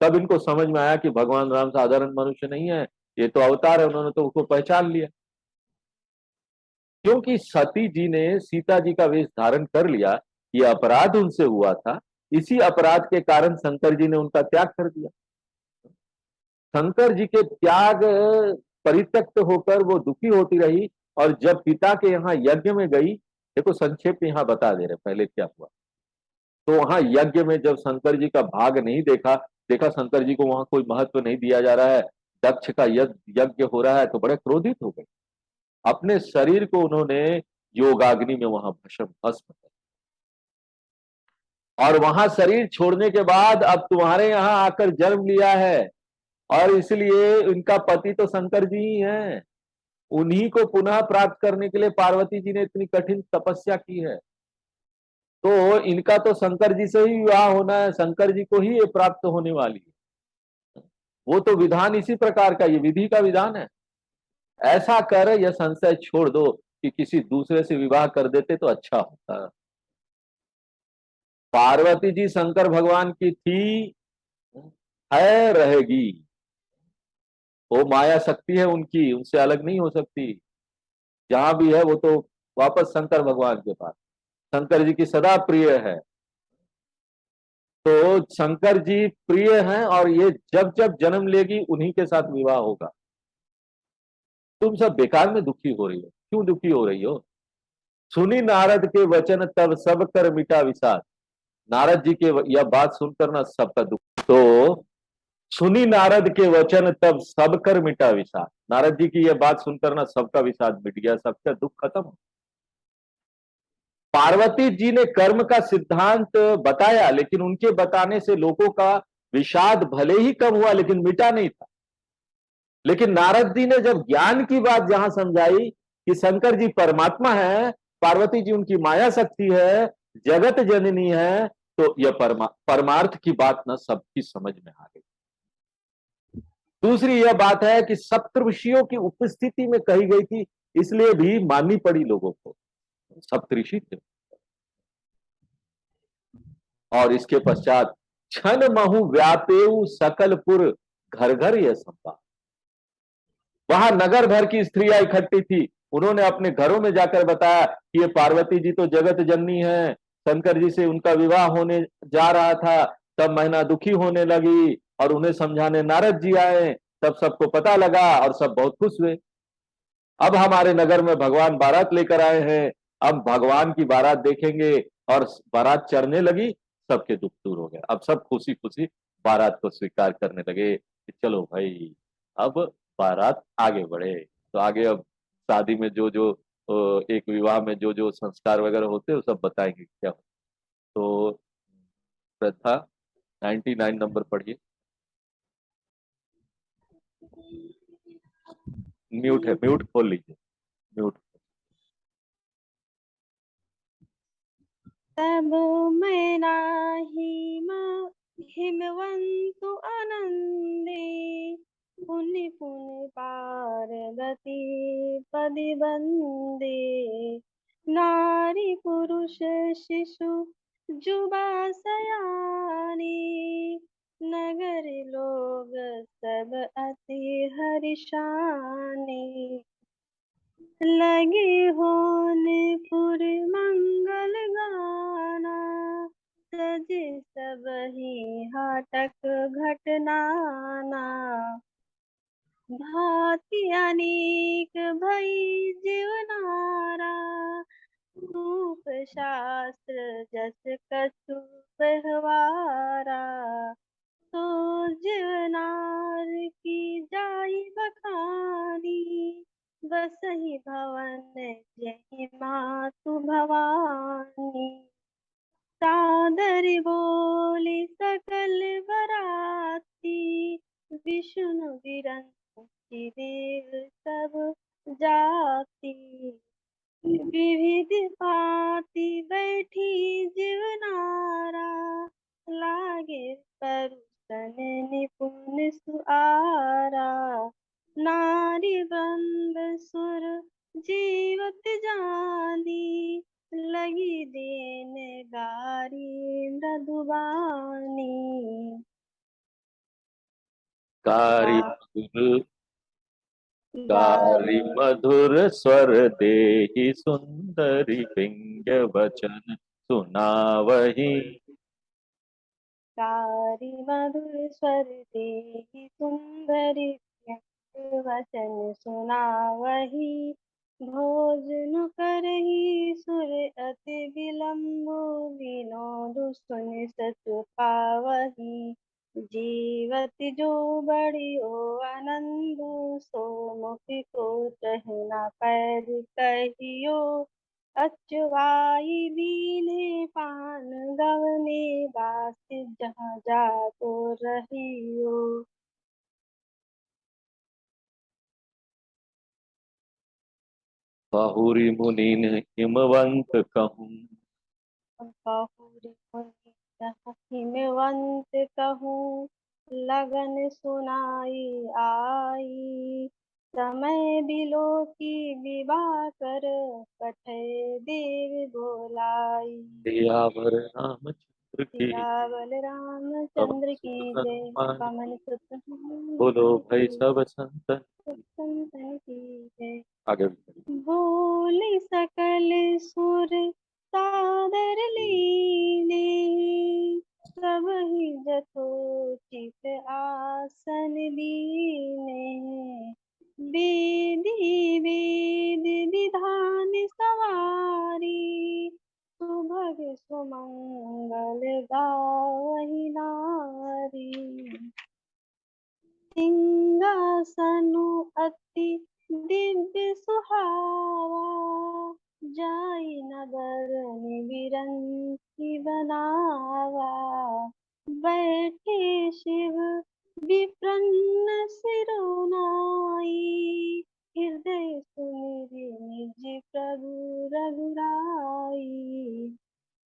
तब इनको समझ में आया कि भगवान राम साधारण मनुष्य नहीं है, ये तो अवतार है। उन्होंने तो उसको पहचान लिया। क्योंकि सती जी ने सीता जी का वेश धारण कर लिया, ये अपराध उनसे हुआ था, इसी अपराध के कारण शंकर जी ने उनका त्याग कर दिया। शंकर जी के त्याग परित्यक्त होकर वो दुखी होती रही, और जब पिता के यहाँ यज्ञ में गई, देखो संक्षेप में यहाँ बता दे रहे पहले क्या हुआ। तो वहां यज्ञ में जब शंकर जी का भाग नहीं देखा, देखा शंकर जी को वहां कोई महत्व नहीं दिया जा रहा है, दक्ष का यज्ञ हो रहा है, तो बड़े क्रोधित हो गए। अपने शरीर को उन्होंने योगाग्नि में वहां भस्म कर, और वहां शरीर छोड़ने के बाद अब तुम्हारे यहाँ आकर जन्म लिया है, और इसलिए इनका पति तो शंकर जी ही हैं। उन्हीं को पुनः प्राप्त करने के लिए पार्वती जी ने इतनी कठिन तपस्या की है। तो इनका तो शंकर जी से ही विवाह होना है, शंकर जी को ही ये प्राप्त होने वाली है। वो तो विधान इसी प्रकार का, ये विधि का विधान है। ऐसा कर यह संशय छोड़ दो कि किसी दूसरे से विवाह कर देते तो अच्छा होता। पार्वती जी शंकर भगवान की थी, है, रहेगी। वो माया शक्ति है उनकी, उनसे अलग नहीं हो सकती। जहां भी है वो तो वापस शंकर भगवान के पास, शंकर जी की सदा प्रिय है। तो शंकर जी प्रिय हैं, और ये जब जब जन्म लेगी उन्हीं के साथ विवाह होगा। तुम सब बेकार में दुखी हो रही हो, क्यों दुखी हो रही हो? सुनी नारद के वचन तब सब कर मिटा विषाद। नारद जी के यह बात सुनकर ना सबका दुख, तो सुनी नारद के वचन तब सब कर मिटा विषाद। नारद जी की यह बात सुनकर ना सबका विषाद मिट गया, सबका दुख खत्म। पार्वती जी ने कर्म का सिद्धांत बताया, लेकिन उनके बताने से लोगों का विषाद भले ही कम हुआ, लेकिन मिटा नहीं था। लेकिन नारद जी ने जब ज्ञान की बात जहां समझाई कि शंकर जी परमात्मा है, पार्वती जी उनकी माया शक्ति है, जगत जननी है, तो यह परमार्थ की बात ना सबकी समझ में आ गई। दूसरी यह बात है कि सप्तऋषियों की उपस्थिति में कही गई थी, इसलिए भी माननी पड़ी लोगों को। सप्तऋषि थे। और इसके पश्चात क्षण महु व्यापेऊ सकलपुर, घर घर यह संवाद। वहां नगर भर की स्त्रियां इकट्ठी थी, उन्होंने अपने घरों में जाकर बताया कि ये पार्वती जी तो जगत जननी है, शंकर जी से उनका विवाह होने जा रहा था। तब मैना दुखी होने लगी, और उन्हें समझाने नारद जी आए, तब सबको पता लगा और सब बहुत खुश हुए। अब हमारे नगर में भगवान बारात लेकर आए हैं, अब भगवान की बारात देखेंगे। और बारात चढ़ने लगी, सबके दुख दूर हो गए। अब सब खुशी खुशी बारात को स्वीकार करने लगे कि चलो भाई, अब बारात आगे बढ़े। तो आगे अब शादी में जो जो एक विवाह में जो जो संस्कार वगैरह होते हैं वो सब बताएंगे क्या। तो प्रथा 99 नंबर पढ़िए। म्यूट है, म्यूट खोल लीजिए, म्यूट। तब मैं नाही हिमवंतु आनंदे, पुनि पुनि पार्वती पदि बंदे। नारी पुरुष शिशु जुबा सयानी, नगर लोग सब अति हर्षानी। लगे होनपुर मंगल गाना, सजे सब ही हाटक घटनाना। भांति अनेक भई जीवनारा, रूप शास्त्र जस कछु बहवारा। तो जीवनार की जाई बखानी, बसहि भवन जहि मातु भवानी। सादर बोले सकल बराती, विष्णु विरंची देव सब जाति। विविध भांति बैठी जीवनारा, लागे परुषन निपुण सुआरा। नारी वृंद सुर जीवत जानी, लगी देन गारी मृदुबानी। कारी गा- मधुर गारी कारी मधुर स्वर देहि सुंदरी, व्यंग्य वचन सुनावही। कारी मधुर स्वर देहि सुंदरी, वचन सुनावही। भोजन करही सुर अति विलम्बु, विनोद सुनि सचु पावही। जीवति जो बड़ियो आनंदु, सो मुखि को चहि न पैर कहियो। अचवाई दीन्हे पान गवने, बास जहाँ जातो रहियो। बहुरी मुनीन हिमवंत कहूँ, बहुरी मुनि हिमवंत कहूँ, लगन सुनाई आई। समय बिलो की विवाह कर, पठय देव बोलाई। सियावर रामचंद्र की सियावल सब रामचंद्र की सुन जय। हनुमान, पवन सुत बोलो हनुमान भाई की सब संतन। संतन की जय। आगे बोले सकल सुर सादर लीने, सब ही जथोचित आसन दीने। वेदी वेद विधान सवारी, सुभग सुमंगल गावही नारी। सिंहासनु अति दिव्य सुहावा, जाई न बरनि बिरंची बनावा। बैठे शिव विप्रन्न सिरुनाई, हृदय सुमिरि निज प्रभु रघुराई।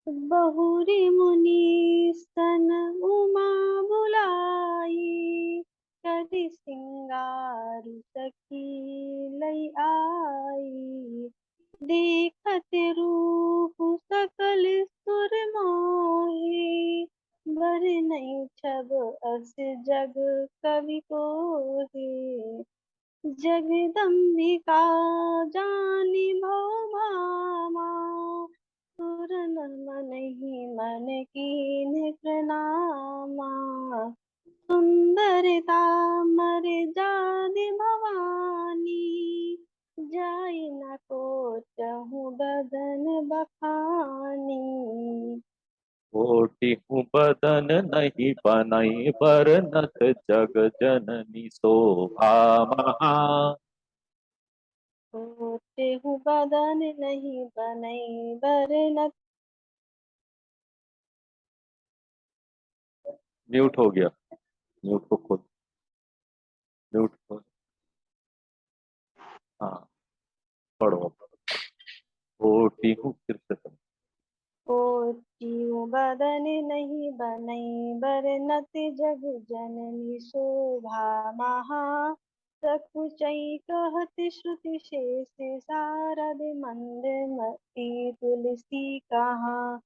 बहुरी मुनि स्तन उमा बुलाई, करि सिंगार सखी लई आई। देखत रूप सकल सुर मोहे, बरनई छब अस जग कवि कोहे। जगदम्बिका जानी भव भामा, सुर मनहि मन कीन्ह प्रणामा। सुंदरता मर जादि भवानी, जाई न कोटहु बदन बखानी। कोटि बदन नहीं बनई, बरनत जग जननी शोभा महा। कोटेहु बदन नहीं बनई, बरनत। म्यूट हो गया, म्यूट को खोल, म्यूट खोल। हाँ पढ़ो। कोटि फिर से पढ़ो। कोटियों बदन नहीं बनई, बरनत जग जननी शोभा महा। सकुचई कहत श्रुति शेष, सारद मंद मती तुलसी कहाँ।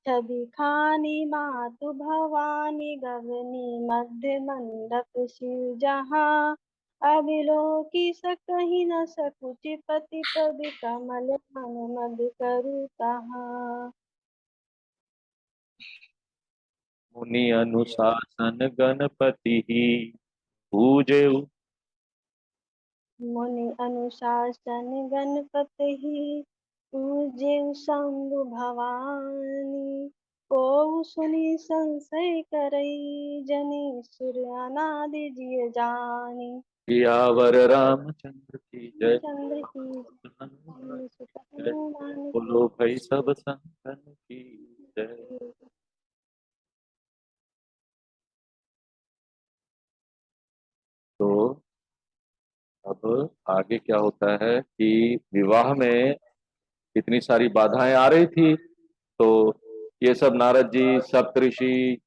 छवि खानी मातु भवानी गगनी मध्य मंडप शिव जहाँ अविलोकी सकहि न सकुचि पति पद कमल मन मद करु तहाँ। मुनि अनुशासन गणपति ही पूजे। मुनि अनुशासन गणपति पूजे शंभु भवानी को सुनी संशय करई जनि सुर अनादि जिय जानी। सियावर रामचंद्र की जय। चंद्र की हनुमान सुत जय। हनुमान बोलो भाई सब संतन की जय। की। तो अब आगे क्या होता है कि विवाह में इतनी सारी बाधाएं आ रही थी, तो ये सब नारद जी सप्तऋषि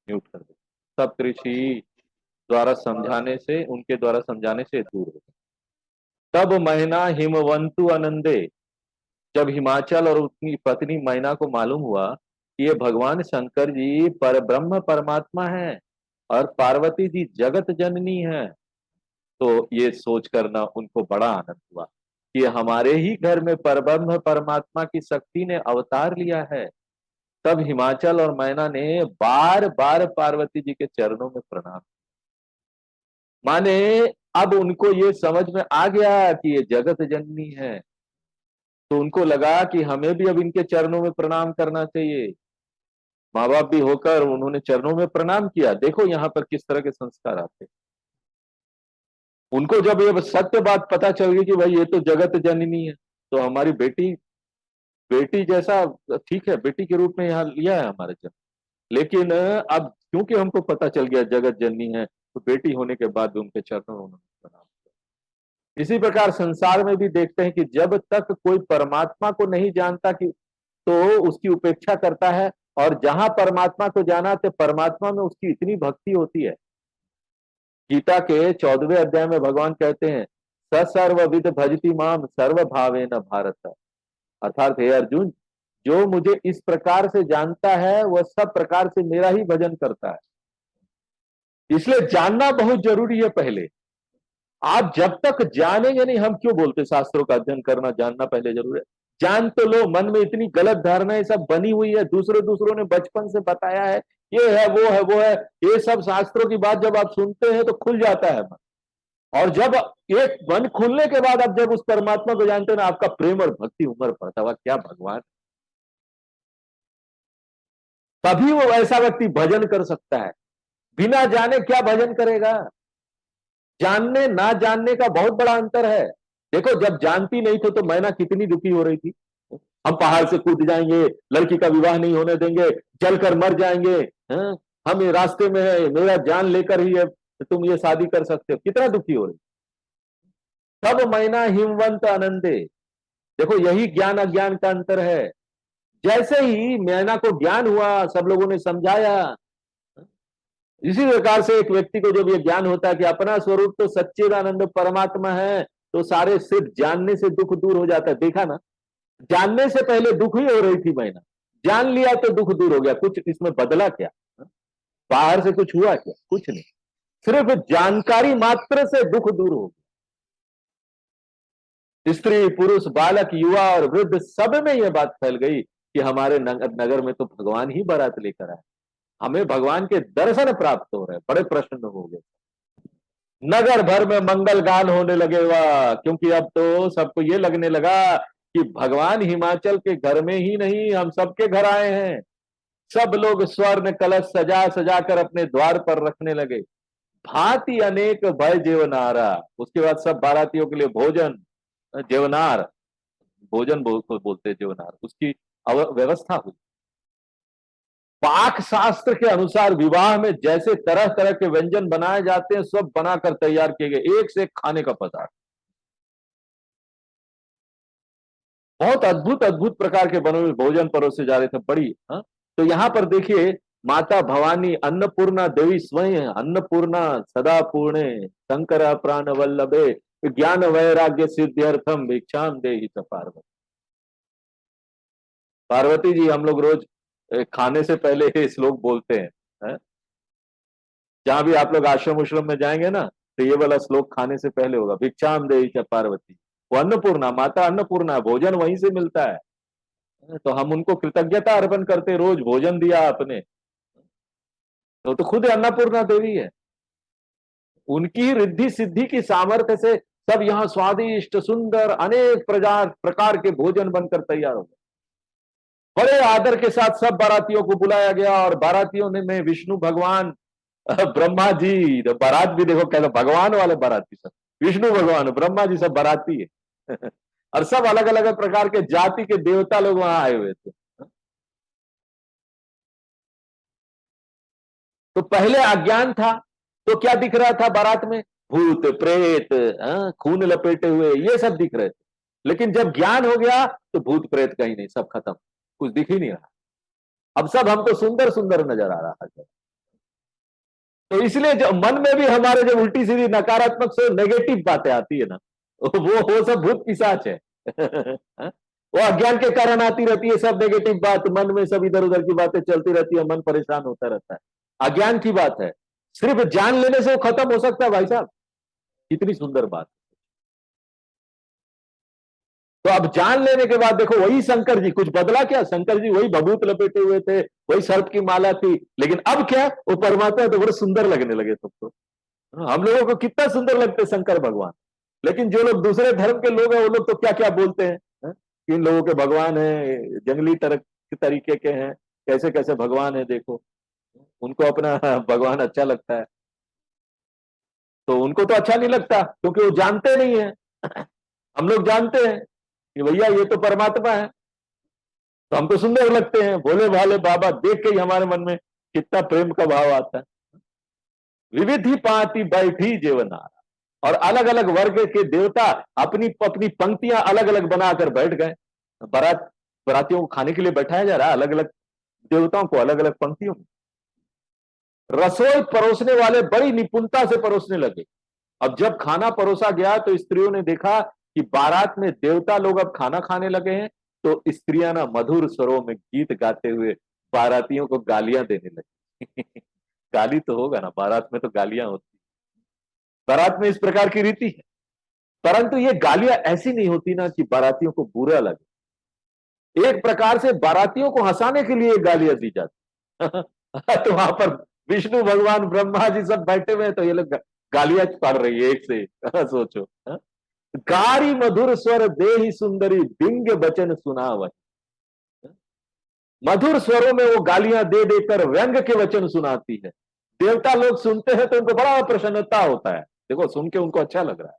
म्यूट कर दे, सप्तऋषि द्वारा समझाने से, उनके द्वारा समझाने से दूर हो गए। तब महीना हिमवंतु आनंदे, जब हिमाचल और उसकी पत्नी मैना को मालूम हुआ कि ये भगवान शंकर जी पर ब्रह्म परमात्मा है और पार्वती जी जगत जननी है, तो ये सोच करना उनको बड़ा आनंद हुआ कि हमारे ही घर में परब्रह्म परमात्मा की शक्ति ने अवतार लिया है। तब हिमाचल और मैना ने बार बार पार्वती जी के चरणों में प्रणाम। माने अब उनको ये समझ में आ गया कि ये जगत जननी है, तो उनको लगा कि हमें भी अब इनके चरणों में प्रणाम करना चाहिए। माँ बाप भी होकर उन्होंने चरणों में प्रणाम किया। देखो यहाँ पर किस तरह के संस्कार आते। उनको जब ये सत्य बात पता चल गई कि भाई ये तो जगत जननी है, तो हमारी बेटी, बेटी जैसा, ठीक है बेटी के रूप में यहाँ लिया है हमारे जन्म, लेकिन अब क्योंकि हमको पता चल गया जगत जननी है, तो बेटी होने के बाद भी उनके चरणों में उन्होंने प्रणाम किया। इसी प्रकार संसार में भी देखते हैं कि जब तक कोई परमात्मा को नहीं जानता कि तो उसकी उपेक्षा करता है, और जहां परमात्मा को जाना तो परमात्मा में उसकी इतनी भक्ति होती है। गीता के 14वें अध्याय में भगवान कहते हैं, स सर्वविद भजति माम सर्व भावेन भारत। अर्थात हे अर्जुन, जो मुझे इस प्रकार से जानता है वह सब प्रकार से मेरा ही भजन करता है। इसलिए जानना बहुत जरूरी है। पहले आप जब तक जानेंगे नहीं, हम क्यों बोलते शास्त्रों का अध्ययन करना, जानना पहले जरूरी है। जान तो लो, मन में इतनी गलत धारणाएं सब बनी हुई है, दूसरों ने बचपन से बताया है, ये है वो है वो है, ये सब शास्त्रों की बात जब आप सुनते हैं तो खुल जाता है मन। और जब एक मन खुलने के बाद आप जब उस परमात्मा को जानते हैं ना, आपका प्रेम और भक्ति उमड़ पड़ता हुआ, क्या भगवान। तभी वो ऐसा व्यक्ति भजन कर सकता है। बिना जाने क्या भजन करेगा। जानने ना जानने का बहुत बड़ा अंतर है। देखो जब जानती नहीं थे तो मैना कितनी दुखी हो रही थी। हम पहाड़ से कूद जाएंगे, लड़की का विवाह नहीं होने देंगे, जलकर मर जाएंगे, हैं? हम ये रास्ते में है, मेरा जान लेकर ही है तुम ये शादी कर सकते हो, कितना दुखी हो रही। तब मैना हिमवंत आनंदे, देखो यही ज्ञान अज्ञान का अंतर है। जैसे ही मैना को ज्ञान हुआ, सब लोगों ने समझाया। इसी प्रकार से एक व्यक्ति को जब ये ज्ञान होता है कि अपना स्वरूप तो सच्चिदानंद परमात्मा है, तो सारे सिर्फ जानने से दुख दूर हो जाता है। देखा ना, जानने से पहले दुख ही हो रही थी मैना, जान लिया तो दुख दूर हो गया। कुछ इसमें बदला क्या? बाहर से कुछ हुआ क्या? कुछ नहीं, सिर्फ जानकारी मात्र से दुख दूर हो गया। स्त्री पुरुष बालक युवा और वृद्ध सब में यह बात फैल गई कि हमारे नगर में तो भगवान ही बारात लेकर आए, हमें भगवान के दर्शन प्राप्त हो रहे। बड़े प्रसन्न हो गए। नगर भर में मंगल गान होने लगे हुआ, क्योंकि अब तो सबको ये लगने लगा कि भगवान हिमाचल के घर में ही नहीं, हम सबके घर आए हैं। सब लोग स्वर्ण कलश सजा सजा कर अपने द्वार पर रखने लगे। भांति अनेक भय जेवनारा, उसके बाद सब बारातियों के लिए भोजन, जेवनार, भोजन बोलते जेवनार, उसकी व्यवस्था हुई। पाक शास्त्र के अनुसार विवाह में जैसे तरह तरह के व्यंजन बनाए जाते हैं, सब बनाकर तैयार किए गए, एक से एक खाने का पदार्थ। बहुत अद्भुत अद्भुत प्रकार के बने हुए भोजन परोसे जा रहे थे। बड़ी तो यहां पर देखिए, माता भवानी अन्नपूर्णा देवी स्वयं, अन्नपूर्णा सदा पूर्णे शंकर प्राण वल्लभे ज्ञान वैराग्य सिद्ध्यर्थम भिक्षाम देहि च पार्वती। पार्वती जी हम लोग रोज खाने से पहले ये श्लोक बोलते हैं। जहां भी आप लोग आश्रम उश्रम में जाएंगे ना, तो ये वाला श्लोक खाने से पहले होगा, भिक्षाम देहि च पार्वती। वो अन्नपूर्णा, माता अन्नपूर्णा, भोजन वहीं से मिलता है। तो हम उनको कृतज्ञता अर्पण करते, रोज भोजन दिया आपने, तो खुद अन्नपूर्णा देवी है। उनकी रिद्धि सिद्धि की सामर्थ्य से सब यहाँ स्वादिष्ट सुंदर अनेक प्रकार के भोजन बनकर तैयार हो गए। बड़े आदर के साथ सब बारातियों को बुलाया गया, और बारातियों ने में विष्णु भगवान, ब्रह्मा जी, तो बारात भी देखो कैसे भगवान वाले बाराती, सब विष्णु भगवान ब्रह्मा जी सब बाराती है। और सब अलग अलग प्रकार के जाति के देवता लोग वहां आए हुए थे। तो पहले अज्ञान था, तो क्या दिख रहा था बारात में? भूत प्रेत, खून लपेटे हुए, ये सब दिख रहे थे। लेकिन जब ज्ञान हो गया तो भूत प्रेत कहीं नहीं, सब खत्म, कुछ दिख ही नहीं रहा। अब सब हमको सुंदर सुंदर नजर आ रहा है। तो इसलिए जो मन में भी हमारे जो उल्टी सीधी नकारात्मक से नेगेटिव बातें आती है ना, वो सब भूत पिशाच है। वो अज्ञान के कारण आती रहती है सब नेगेटिव बात, मन में सब इधर उधर की बातें चलती रहती है, मन परेशान होता रहता है। अज्ञान की बात है, सिर्फ जान लेने से वो खत्म हो सकता है भाई साहब। कितनी सुंदर बात। तो अब जान लेने के बाद देखो, वही शंकर जी, कुछ बदला क्या? शंकर जी वही भभूत लपेटे हुए थे, वही सर्प की माला थी, लेकिन अब क्या, वो परमात्मा तो बड़े सुंदर लगने लगे सबको। हम लोगों को कितना सुंदर लगते शंकर भगवान। लेकिन जो लोग दूसरे धर्म के लोग हैं, वो लोग तो क्या क्या बोलते हैं, कि इन लोगों के भगवान है जंगली तरीके के हैं, कैसे कैसे भगवान है देखो। उनको अपना भगवान अच्छा लगता है, तो उनको तो अच्छा नहीं लगता, क्योंकि वो जानते नहीं है। हम लोग जानते हैं कि भैया ये तो परमात्मा है, तो हमको सुंदर लगते हैं। भोले भाले बाबा देख के ही हमारे मन में कितना प्रेम का भाव आता है। विविधि पाती बैठी जेवनारा, और अलग अलग वर्ग के देवता अपनी अपनी पंक्तियां अलग अलग बनाकर बैठ गए। बरातियों को खाने के लिए बैठाया जा रहा है, अलग अलग देवताओं को अलग अलग पंक्तियों में। रसोई परोसने वाले बड़ी निपुणता से परोसने लगे। अब जब खाना परोसा गया तो स्त्रियों ने देखा कि बारात में देवता लोग अब खाना खाने लगे हैं, तो स्त्रियां ना मधुर स्वरों में गीत गाते हुए बारातियों को गालियां देने लगी। गाली तो होगा ना, बारात में तो गालियां होती, बारात में इस प्रकार की रीति है। परंतु ये गालियां ऐसी नहीं होती ना कि बारातियों को बुरा लगे। एक प्रकार से बारातियों को हंसाने के लिए गालियां दी जाती। तो वहां पर विष्णु भगवान ब्रह्मा जी सब बैठे हुए हैं, तो ये लोग गालियां पढ़ रही है एक से। सोचो, गारी मधुर स्वर देहि सुंदरी बिंग बचन सुनावत। मधुर स्वरों में वो गालियां दे देकर व्यंग के वचन सुनाती है। देवता लोग सुनते हैं तो उनको बड़ा प्रसन्नता होता है, देखो सुन के उनको अच्छा लग रहा है,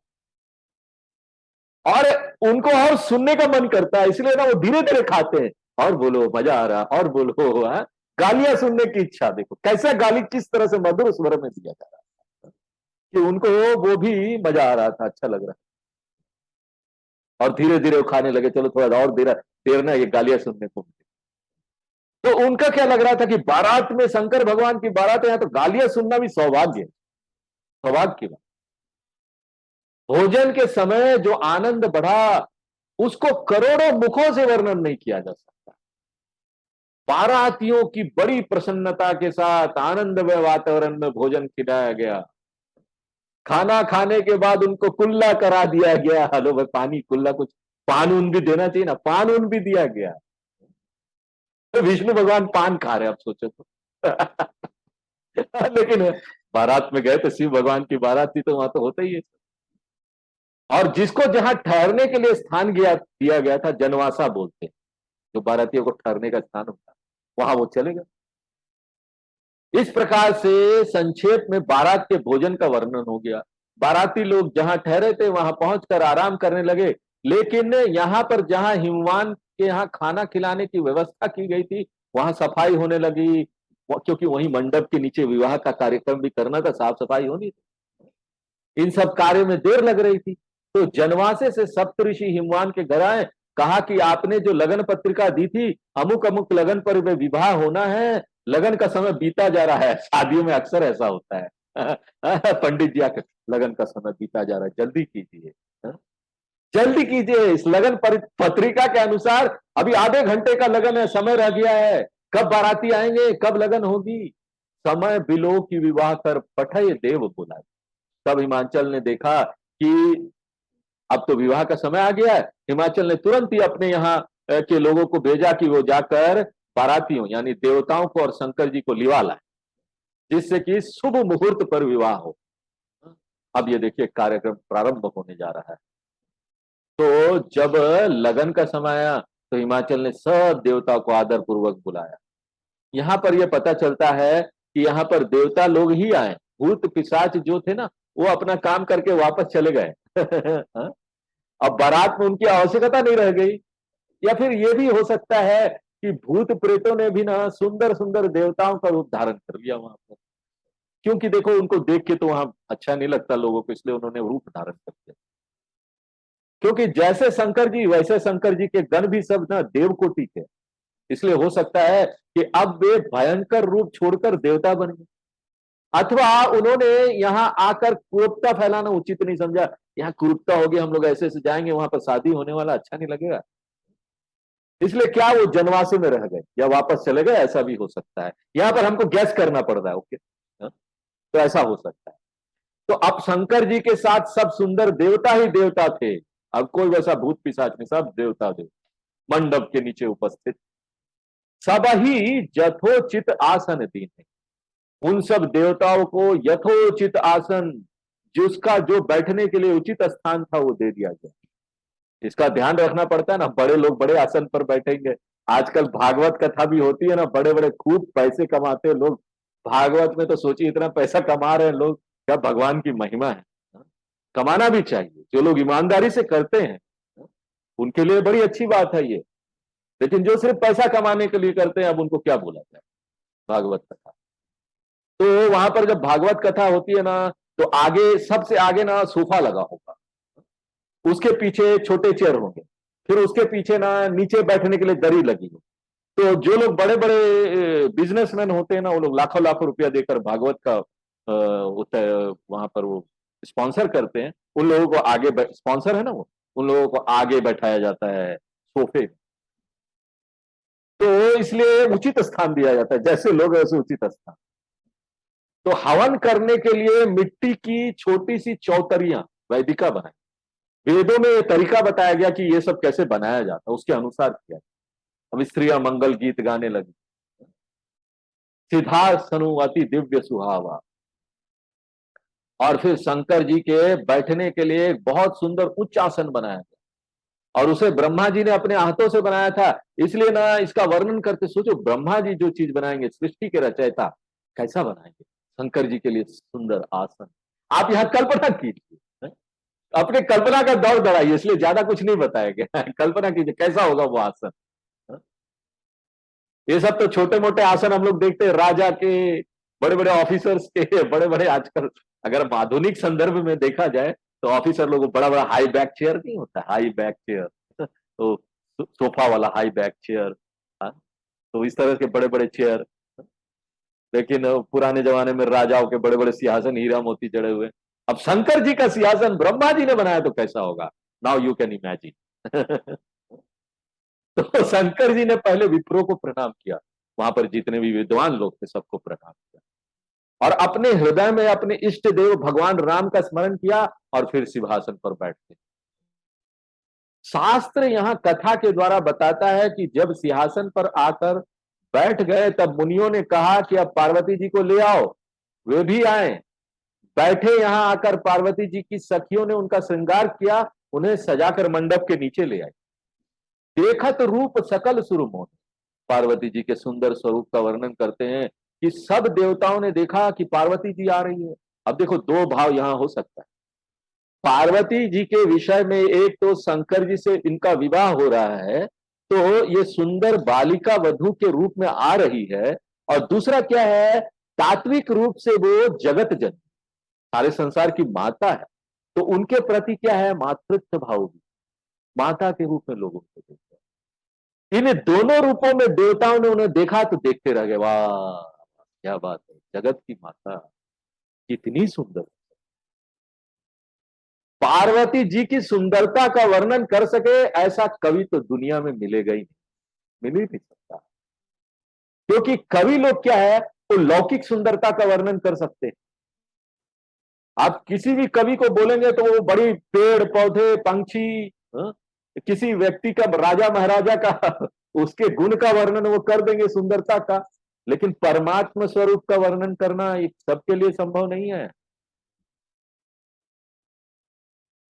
और उनको और सुनने का मन करता है, इसलिए ना वो धीरे धीरे खाते हैं, और बोलो मजा आ रहा, और बोलो। गालियां सुनने की इच्छा, देखो कैसा गाली किस तरह से मधुर स्वर में दिया जा रहा है, कि उनको वो भी मजा आ रहा था, अच्छा लग रहा है। और धीरे धीरे वो खाने लगे, चलो थोड़ा और देर ना ये गालियां सुनने को मिले। तो उनका क्या लग रहा था कि बारात में, शंकर भगवान की बारात है, तो गालियां सुनना भी सौभाग्य है, सौभाग्य की बात। भोजन के समय जो आनंद बढ़ा, उसको करोड़ों मुखों से वर्णन नहीं किया जा सकता। बारातियों की बड़ी प्रसन्नता के साथ आनंदमय वातावरण में भोजन खिलाया गया। खाना खाने के बाद उनको कुल्ला करा दिया गया। हेलो भाई, पानी कुल्ला, कुछ पान उन भी देना चाहिए ना, पान उन भी दिया गया। तो विष्णु भगवान पान खा रहे, आप सोचो तो। लेकिन बारात में गए तो शिव भगवान की बारात थी, तो वहां तो होता ही है। और जिसको जहां ठहरने के लिए स्थान दिया गया था, जनवासा बोलते हैं, जो बारातियों को ठहरने का स्थान होता है, वहां वो चले गए। इस प्रकार से संक्षेप में बारात के भोजन का वर्णन हो गया। बाराती लोग जहां ठहरे थे वहां पहुंचकर आराम करने लगे। लेकिन यहां पर जहां हिमवान के यहाँ खाना खिलाने की व्यवस्था की गई थी, वहां सफाई होने लगी, क्योंकि वहीं मंडप के नीचे विवाह का कार्यक्रम भी करना था, साफ सफाई होनी थी। इन सब कार्यों में देर लग रही थी। तो जनवासे से सप्तऋषि हिमवान के घर आए, कहा कि आपने जो लगन पत्रिका दी थी, अमुक अमुक लगन पर विवाह होना है, लगन का समय बीता जा रहा है। शादियों में अक्सर ऐसा होता है। पंडित जी आकर, लगन का समय बीता जा रहा है, जल्दी कीजिए, जल्दी कीजिए। इस लगन पत्रिका के अनुसार अभी आधे घंटे का लगन है, समय रह गया है, कब बाराती आएंगे, कब लगन होगी, समय बिलो की विवाह कर पठय देव बुलाए। तब हिमाचल ने देखा कि अब तो विवाह का समय आ गया है। हिमाचल ने तुरंत ही अपने यहाँ के लोगों को भेजा कि वो जाकर बारातियों यानी देवताओं को और शंकर जी को लिवा लाए, जिससे कि शुभ मुहूर्त पर विवाह हो। अब ये देखिए कार्यक्रम प्रारंभ होने जा रहा है। तो जब लगन का समय आया तो हिमाचल ने सब देवताओं को आदर पूर्वक बुलाया। यहाँ पर यह पता चलता है कि यहाँ पर देवता लोग ही आए, भूत पिशाच जो थे ना वो अपना काम करके वापस चले गए। अब बारात में उनकी आवश्यकता नहीं रह गई। या फिर यह भी हो सकता है कि भूत प्रेतों ने भी ना सुंदर सुंदर देवताओं का रूप धारण कर लिया वहां पर, क्योंकि देखो उनको देख के तो वहां अच्छा नहीं लगता लोगों को, इसलिए उन्होंने रूप धारण कर लिया। क्योंकि जैसे शंकर जी वैसे शंकर जी के गण भी सब ना देवकोटि थे, इसलिए हो सकता है कि अब वे भयंकर रूप छोड़कर देवता बन गए, अथवा उन्होंने यहां आकर क्रूरता फैलाना उचित नहीं समझा। यहाँ क्रूरता होगी, हम लोग ऐसे ऐसे जाएंगे, वहां पर शादी होने वाला अच्छा नहीं लगेगा, इसलिए क्या वो जनवासे में रह गए या वापस चले गए, ऐसा भी हो सकता है। यहां पर हमको गैस करना पड़ रहा है। ओके, तो ऐसा हो सकता है। तो अब शंकर जी के साथ सब सुंदर देवता ही देवता थे, अब कोई वैसा भूत पिशाच नहीं, सब देवता मंडप के नीचे उपस्थित। सब ही यथोचित आसन दीने, उन सब देवताओं को यथोचित आसन, जिसका जो बैठने के लिए उचित स्थान था वो दे दिया गया। इसका ध्यान रखना पड़ता है ना, बड़े लोग बड़े आसन पर बैठेंगे। आजकल भागवत कथा भी होती है ना, बड़े बड़े खूब पैसे कमाते हैं लोग भागवत में, तो सोचिए इतना पैसा कमा रहे हैं लोग, क्या भगवान की महिमा है। कमाना भी चाहिए, जो लोग ईमानदारी से करते हैं उनके लिए बड़ी अच्छी बात है ये, लेकिन जो सिर्फ पैसा कमाने के लिए करते हैं अब उनको क्या बोला जाए। भागवत कथा तो वहां पर जब भागवत कथा होती है ना, तो आगे सबसे आगे ना सोफा लगा होगा, उसके पीछे छोटे चेयर होंगे, फिर उसके पीछे ना नीचे बैठने के लिए दरी लगी हो। तो जो लोग बड़े बड़े बिजनेसमैन होते हैं ना, वो लोग लाखों लाखों रुपया देकर भागवत का वहां पर वो स्पॉन्सर करते हैं, उन लोगों को आगे स्पॉन्सर है ना वो, उन लोगों को आगे बैठाया जाता है सोफे। तो इसलिए उचित स्थान दिया जाता है, जैसे लोग वैसे उचित स्थान। तो हवन करने के लिए मिट्टी की छोटी सी चौतरियां वैदिका बनाई। वेदों में यह तरीका बताया गया कि यह सब कैसे बनाया जाता, उसके अनुसार किया। अब स्त्रियां मंगल गीत गाने लगी, सिद्धार्थ सनु अति दिव्य सुहावा। और फिर शंकर जी के बैठने के लिए एक बहुत सुंदर उच्च आसन बनाया गया, और उसे ब्रह्मा जी ने अपने हाथों से बनाया था। इसलिए ना इसका वर्णन करते, सोचो ब्रह्मा जी जो चीज बनाएंगे, सृष्टि के रचयिता, कैसा बनाएंगे शंकर जी के लिए सुंदर आसन। आप यहां कल्पना कीजिए, अपने कल्पना का दौर दौड़ाइए, इसलिए ज्यादा कुछ नहीं बताया गया। कल्पना कीजिए कैसा होगा वो आसन। ये सब तो छोटे मोटे आसन हम लोग देखते हैं राजा के, बड़े बड़े ऑफिसर्स के, बड़े बड़े, आजकल अगर आधुनिक संदर्भ में देखा जाए तो ऑफिसर लोगों को बड़ा बड़ा हाई बैक चेयर नहीं होता, हाई बैक चेयर, तो सोफा वाला हाई बैक चेयर, तो इस तरह के बड़े बड़े चेयर। लेकिन पुराने जमाने में राजाओं के बड़े बड़े सिंहासन हीरा मोती जड़े हुए। अब शंकर जी का सिंहासन ब्रह्मा जी ने बनाया तो कैसा होगा, नाउ यू कैन इमेजिन। तो शंकर जी ने पहले विप्रो को प्रणाम किया, वहां पर जितने भी विद्वान लोग थे सबको प्रणाम किया, और अपने हृदय में अपने इष्ट देव भगवान राम का स्मरण किया, और फिर सिंहासन पर बैठते। शास्त्र यहां कथा के द्वारा बताता है कि जब सिंहासन पर आकर बैठ गए तब मुनियों ने कहा कि अब पार्वती जी को ले आओ। वे भी आए, बैठे। यहां आकर पार्वती जी की सखियों ने उनका श्रृंगार किया, उन्हें सजाकर मंडप के नीचे ले आई। देखत रूप सकल सुरमोन, पार्वती जी के सुंदर स्वरूप का वर्णन करते हैं कि सब देवताओं ने देखा कि पार्वती जी आ रही है। अब देखो दो भाव यहां हो सकता है, पार्वती जी के विषय में एक तो शंकर जी से इनका विवाह हो रहा है, तो ये सुंदर बालिका वधू के रूप में आ रही है, और दूसरा क्या है, तात्विक रूप से वो जगत जन, सारे संसार की माता है, तो उनके प्रति क्या है, मातृत्व भाव भी, माता के रूप में लोगों को देखते हैं। इन दोनों रूपों में देवताओं ने उन्हें देखा तो देखते रह गए, वाह क्या बात है, जगत की माता कितनी सुंदर। पार्वती जी की सुंदरता का वर्णन कर सके ऐसा कवि तो दुनिया में मिलेगा ही नहीं, मिल ही नहीं सकता। क्योंकि कवि लोग क्या है, वो लौकिक सुंदरता का वर्णन कर सकते हैं। आप किसी भी कवि को बोलेंगे तो वो बड़ी पेड़ पौधे पंछी, हाँ, किसी व्यक्ति का, राजा महाराजा का उसके गुण का वर्णन वो कर देंगे, सुंदरता का। लेकिन परमात्मा स्वरूप का वर्णन करना ये सबके लिए संभव नहीं है।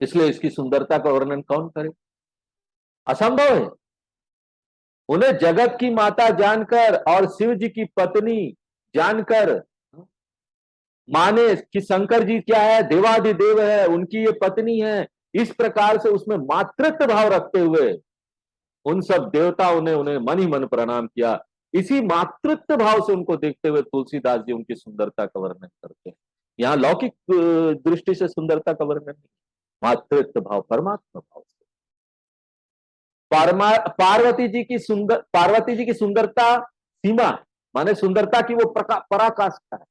इसलिए इसकी सुंदरता का वर्णन कौन करे, असंभव है। उन्हें जगत की माता जानकर और शिव जी की पत्नी जानकर, माने कि शंकर जी क्या है, देवादिदेव है, उनकी ये पत्नी है, इस प्रकार से उसमें मातृत्व भाव रखते हुए उन सब देवताओं ने उन्हें मन ही मन प्रणाम किया। इसी मातृत्व भाव से उनको देखते हुए तुलसीदास जी उनकी सुंदरता का वर्णन करते हैं। यहाँ लौकिक दृष्टि से सुंदरता का वर्णन नहीं, मातृत्व भाव, परमात्मा भाव से। पार्वती जी की सुंदरता सीमा, माने सुंदरता की वो पराकाष्ठा है।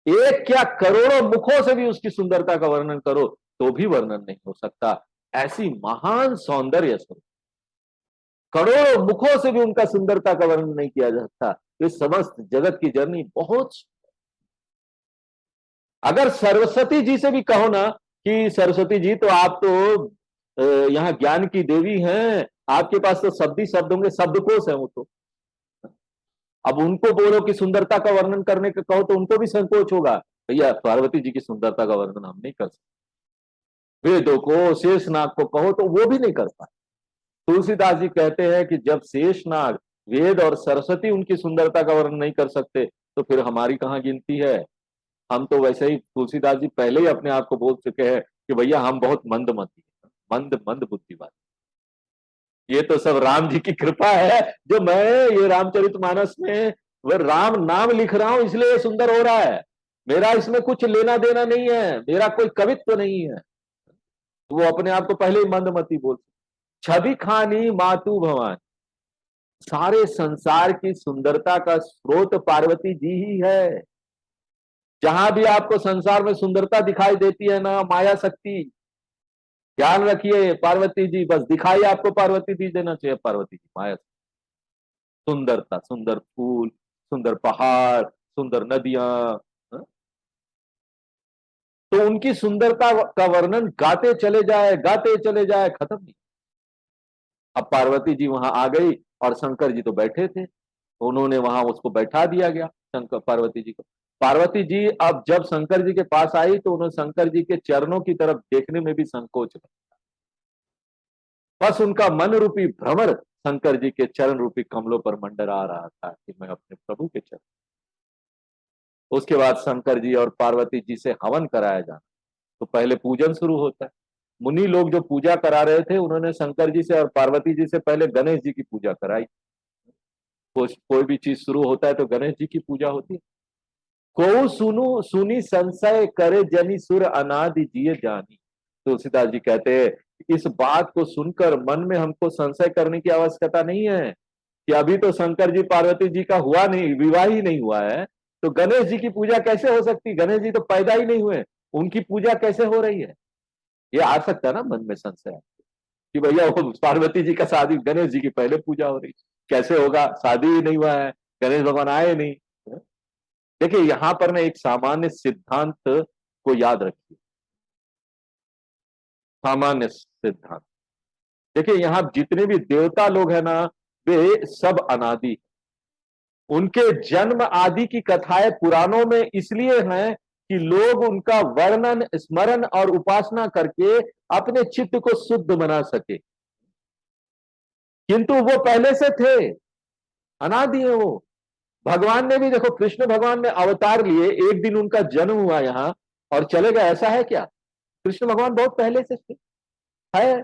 एक क्या करोड़ों मुखों से भी उसकी सुंदरता का वर्णन करो तो भी वर्णन नहीं हो सकता। ऐसी महान सौंदर्य स्वरूप, करोड़ों मुखों से भी उनका सुंदरता का वर्णन नहीं किया जा सकता। ये समस्त जगत की जननी बहुत, अगर सरस्वती जी से भी कहो ना कि सरस्वती जी तो आप तो यहाँ ज्ञान की देवी हैं, आपके पास तो शब्द ही शब्द होंगे, शब्दकोश है वो तो। अब उनको बोलो कि सुंदरता का वर्णन करने का कहो तो उनको भी संकोच होगा, भैया पार्वती जी की सुंदरता का वर्णन हम नहीं कर सकते। वेदों को, शेषनाग को कहो तो वो भी नहीं कर पाए। तुलसीदास जी कहते हैं कि जब शेषनाग, वेद और सरस्वती उनकी सुंदरता का वर्णन नहीं कर सकते तो फिर हमारी कहां गिनती है। हम तो वैसे ही, तुलसीदास जी पहले ही अपने आप को बोल चुके हैं कि भैया हम बहुत मंदमती, मंद मंद बुद्धिवादी। ये तो सब राम जी की कृपा है, जो मैं ये रामचरितमानस में वह राम नाम लिख रहा हूं इसलिए सुंदर हो रहा है। मेरा इसमें कुछ लेना देना नहीं है, मेरा कोई कवित्व नहीं है। तो वो अपने आप को पहले ही मंदमती बोल, छवि खानी मातु भवानी, सारे संसार की सुंदरता का स्रोत पार्वती जी ही है। जहां भी आपको संसार में सुंदरता दिखाई देती है ना, माया शक्ति, ध्यान रखिए पार्वती जी, बस दिखाई आपको पार्वती जी देना चाहिए। पार्वती जी माया, सुंदरता, सुंदर फूल, सुंदर पहाड़, सुंदर नदियां, हाँ? तो उनकी सुंदरता का वर्णन गाते चले जाए, खत्म नहीं। अब पार्वती जी वहां आ गई और शंकर जी तो बैठे थे, उन्होंने वहां उसको बैठा दिया गया, शंकर पार्वती जी को। पार्वती जी अब जब शंकर जी के पास आई तो उन्होंने शंकर जी के चरणों की तरफ देखने में भी संकोच लगा। बस उनका मन रूपी भ्रमर शंकर जी के चरण रूपी कमलों पर मंडरा रहा था कि मैं अपने प्रभु के चरण। उसके बाद शंकर जी और पार्वती जी से हवन कराया जाना, तो पहले पूजन शुरू होता है। मुनि लोग जो पूजा करा रहे थे उन्होंने शंकर जी से और पार्वती जी से पहले गणेश जी की पूजा कराई। कोई भी चीज शुरू होता है तो गणेश जी की पूजा होती है। को सुनु सुनी संशय करे जनी सुर अनादि जिये जानी। तुलसीदास जी कहते हैं इस बात को सुनकर मन में हमको संशय करने की आवश्यकता नहीं है कि अभी तो शंकर जी पार्वती जी का हुआ नहीं, विवाह ही नहीं हुआ है, तो गणेश जी की पूजा कैसे हो सकती, गणेश जी तो पैदा ही नहीं हुए, उनकी पूजा कैसे हो रही है। ये आ सकता है ना मन में संशय कि भैया वो पार्वती जी का शादी, गणेश जी की पहले पूजा हो रही, कैसे होगा, शादी ही नहीं हुआ है, गणेश भगवान आए नहीं। देखिए यहां पर ना एक सामान्य सिद्धांत को याद रखिए, सामान्य सिद्धांत। देखिए यहां जितने भी देवता लोग हैं ना, वे सब अनादि, उनके जन्म आदि की कथाएं पुराणों में इसलिए हैं कि लोग उनका वर्णन, स्मरण और उपासना करके अपने चित्त को शुद्ध बना सके। किंतु वो पहले से थे, अनादि है वो। भगवान ने भी देखो, कृष्ण भगवान ने अवतार लिए, एक दिन उनका जन्म हुआ यहां और चले गए, ऐसा है क्या। कृष्ण भगवान बहुत पहले से थे, है।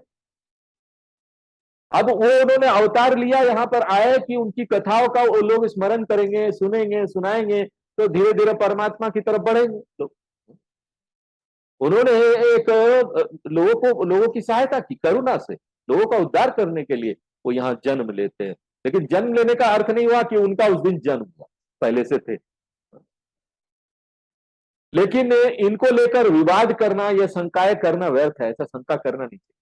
अब वो उन्होंने अवतार लिया, यहाँ पर आए कि उनकी कथाओं का वो लोग स्मरण करेंगे, सुनेंगे, सुनाएंगे, तो धीरे धीरे परमात्मा की तरफ बढ़ेंगे लोग। उन्होंने एक लोगों की सहायता की, करुणा से लोगों का उद्धार करने के लिए वो यहाँ जन्म लेते हैं। लेकिन जन्म लेने का अर्थ नहीं हुआ कि उनका उस दिन जन्म हुआ, पहले से थे। लेकिन इनको लेकर विवाद करना या शंकाएं करना व्यर्थ है, ऐसा शंका करना नहीं चाहिए।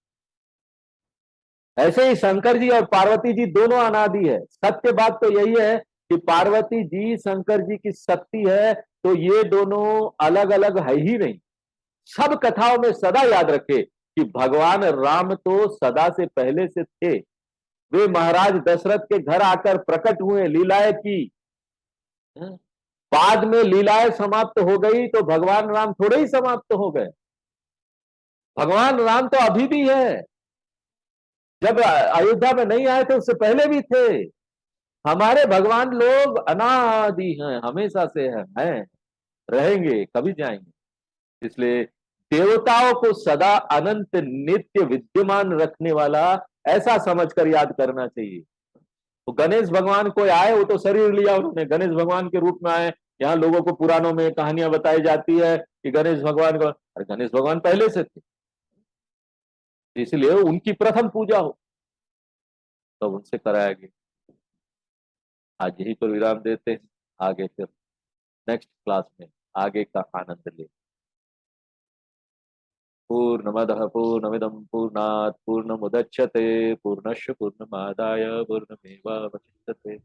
ऐसे ही शंकर जी और पार्वती जी दोनों अनादि है। सत्य बात तो यही है कि पार्वती जी शंकर जी की शक्ति है, तो ये दोनों अलग अलग है ही नहीं। सब कथाओं में सदा याद रखे कि भगवान राम तो सदा से पहले से थे। वे महाराज दशरथ के घर आकर प्रकट हुए, लीलाएं की। बाद में लीलाएं समाप्त हो गई तो भगवान राम थोड़े ही समाप्त हो गए। भगवान राम तो अभी भी है। जब अयोध्या में नहीं आए थे उससे पहले भी थे। हमारे भगवान लोग अनादि हैं, हमेशा से हैं, रहेंगे, कभी जाएंगे। इसलिए देवताओं को सदा अनंत नित्य विद्यमान रखने वाला ऐसा समझकर याद करना चाहिए। तो गणेश भगवान कोई आए, वो तो शरीर लिया उन्होंने, गणेश भगवान के रूप में आए। यहाँ लोगों को पुराणों में कहानियां बताई जाती है कि गणेश भगवान को, अरे गणेश भगवान पहले से थे, इसलिए उनकी प्रथम पूजा हो तब उनसे कराया गया। आज यही पर विराम देते हैं, आगे फिर नेक्स्ट क्लास में आगे का आनंद ले। पूर्णमदः पूर्णमिदं पूर्णात् पूर्णमुदच्यते पूर्णस्य पूर्णमादाय पूर्णमेवावशिष्यते।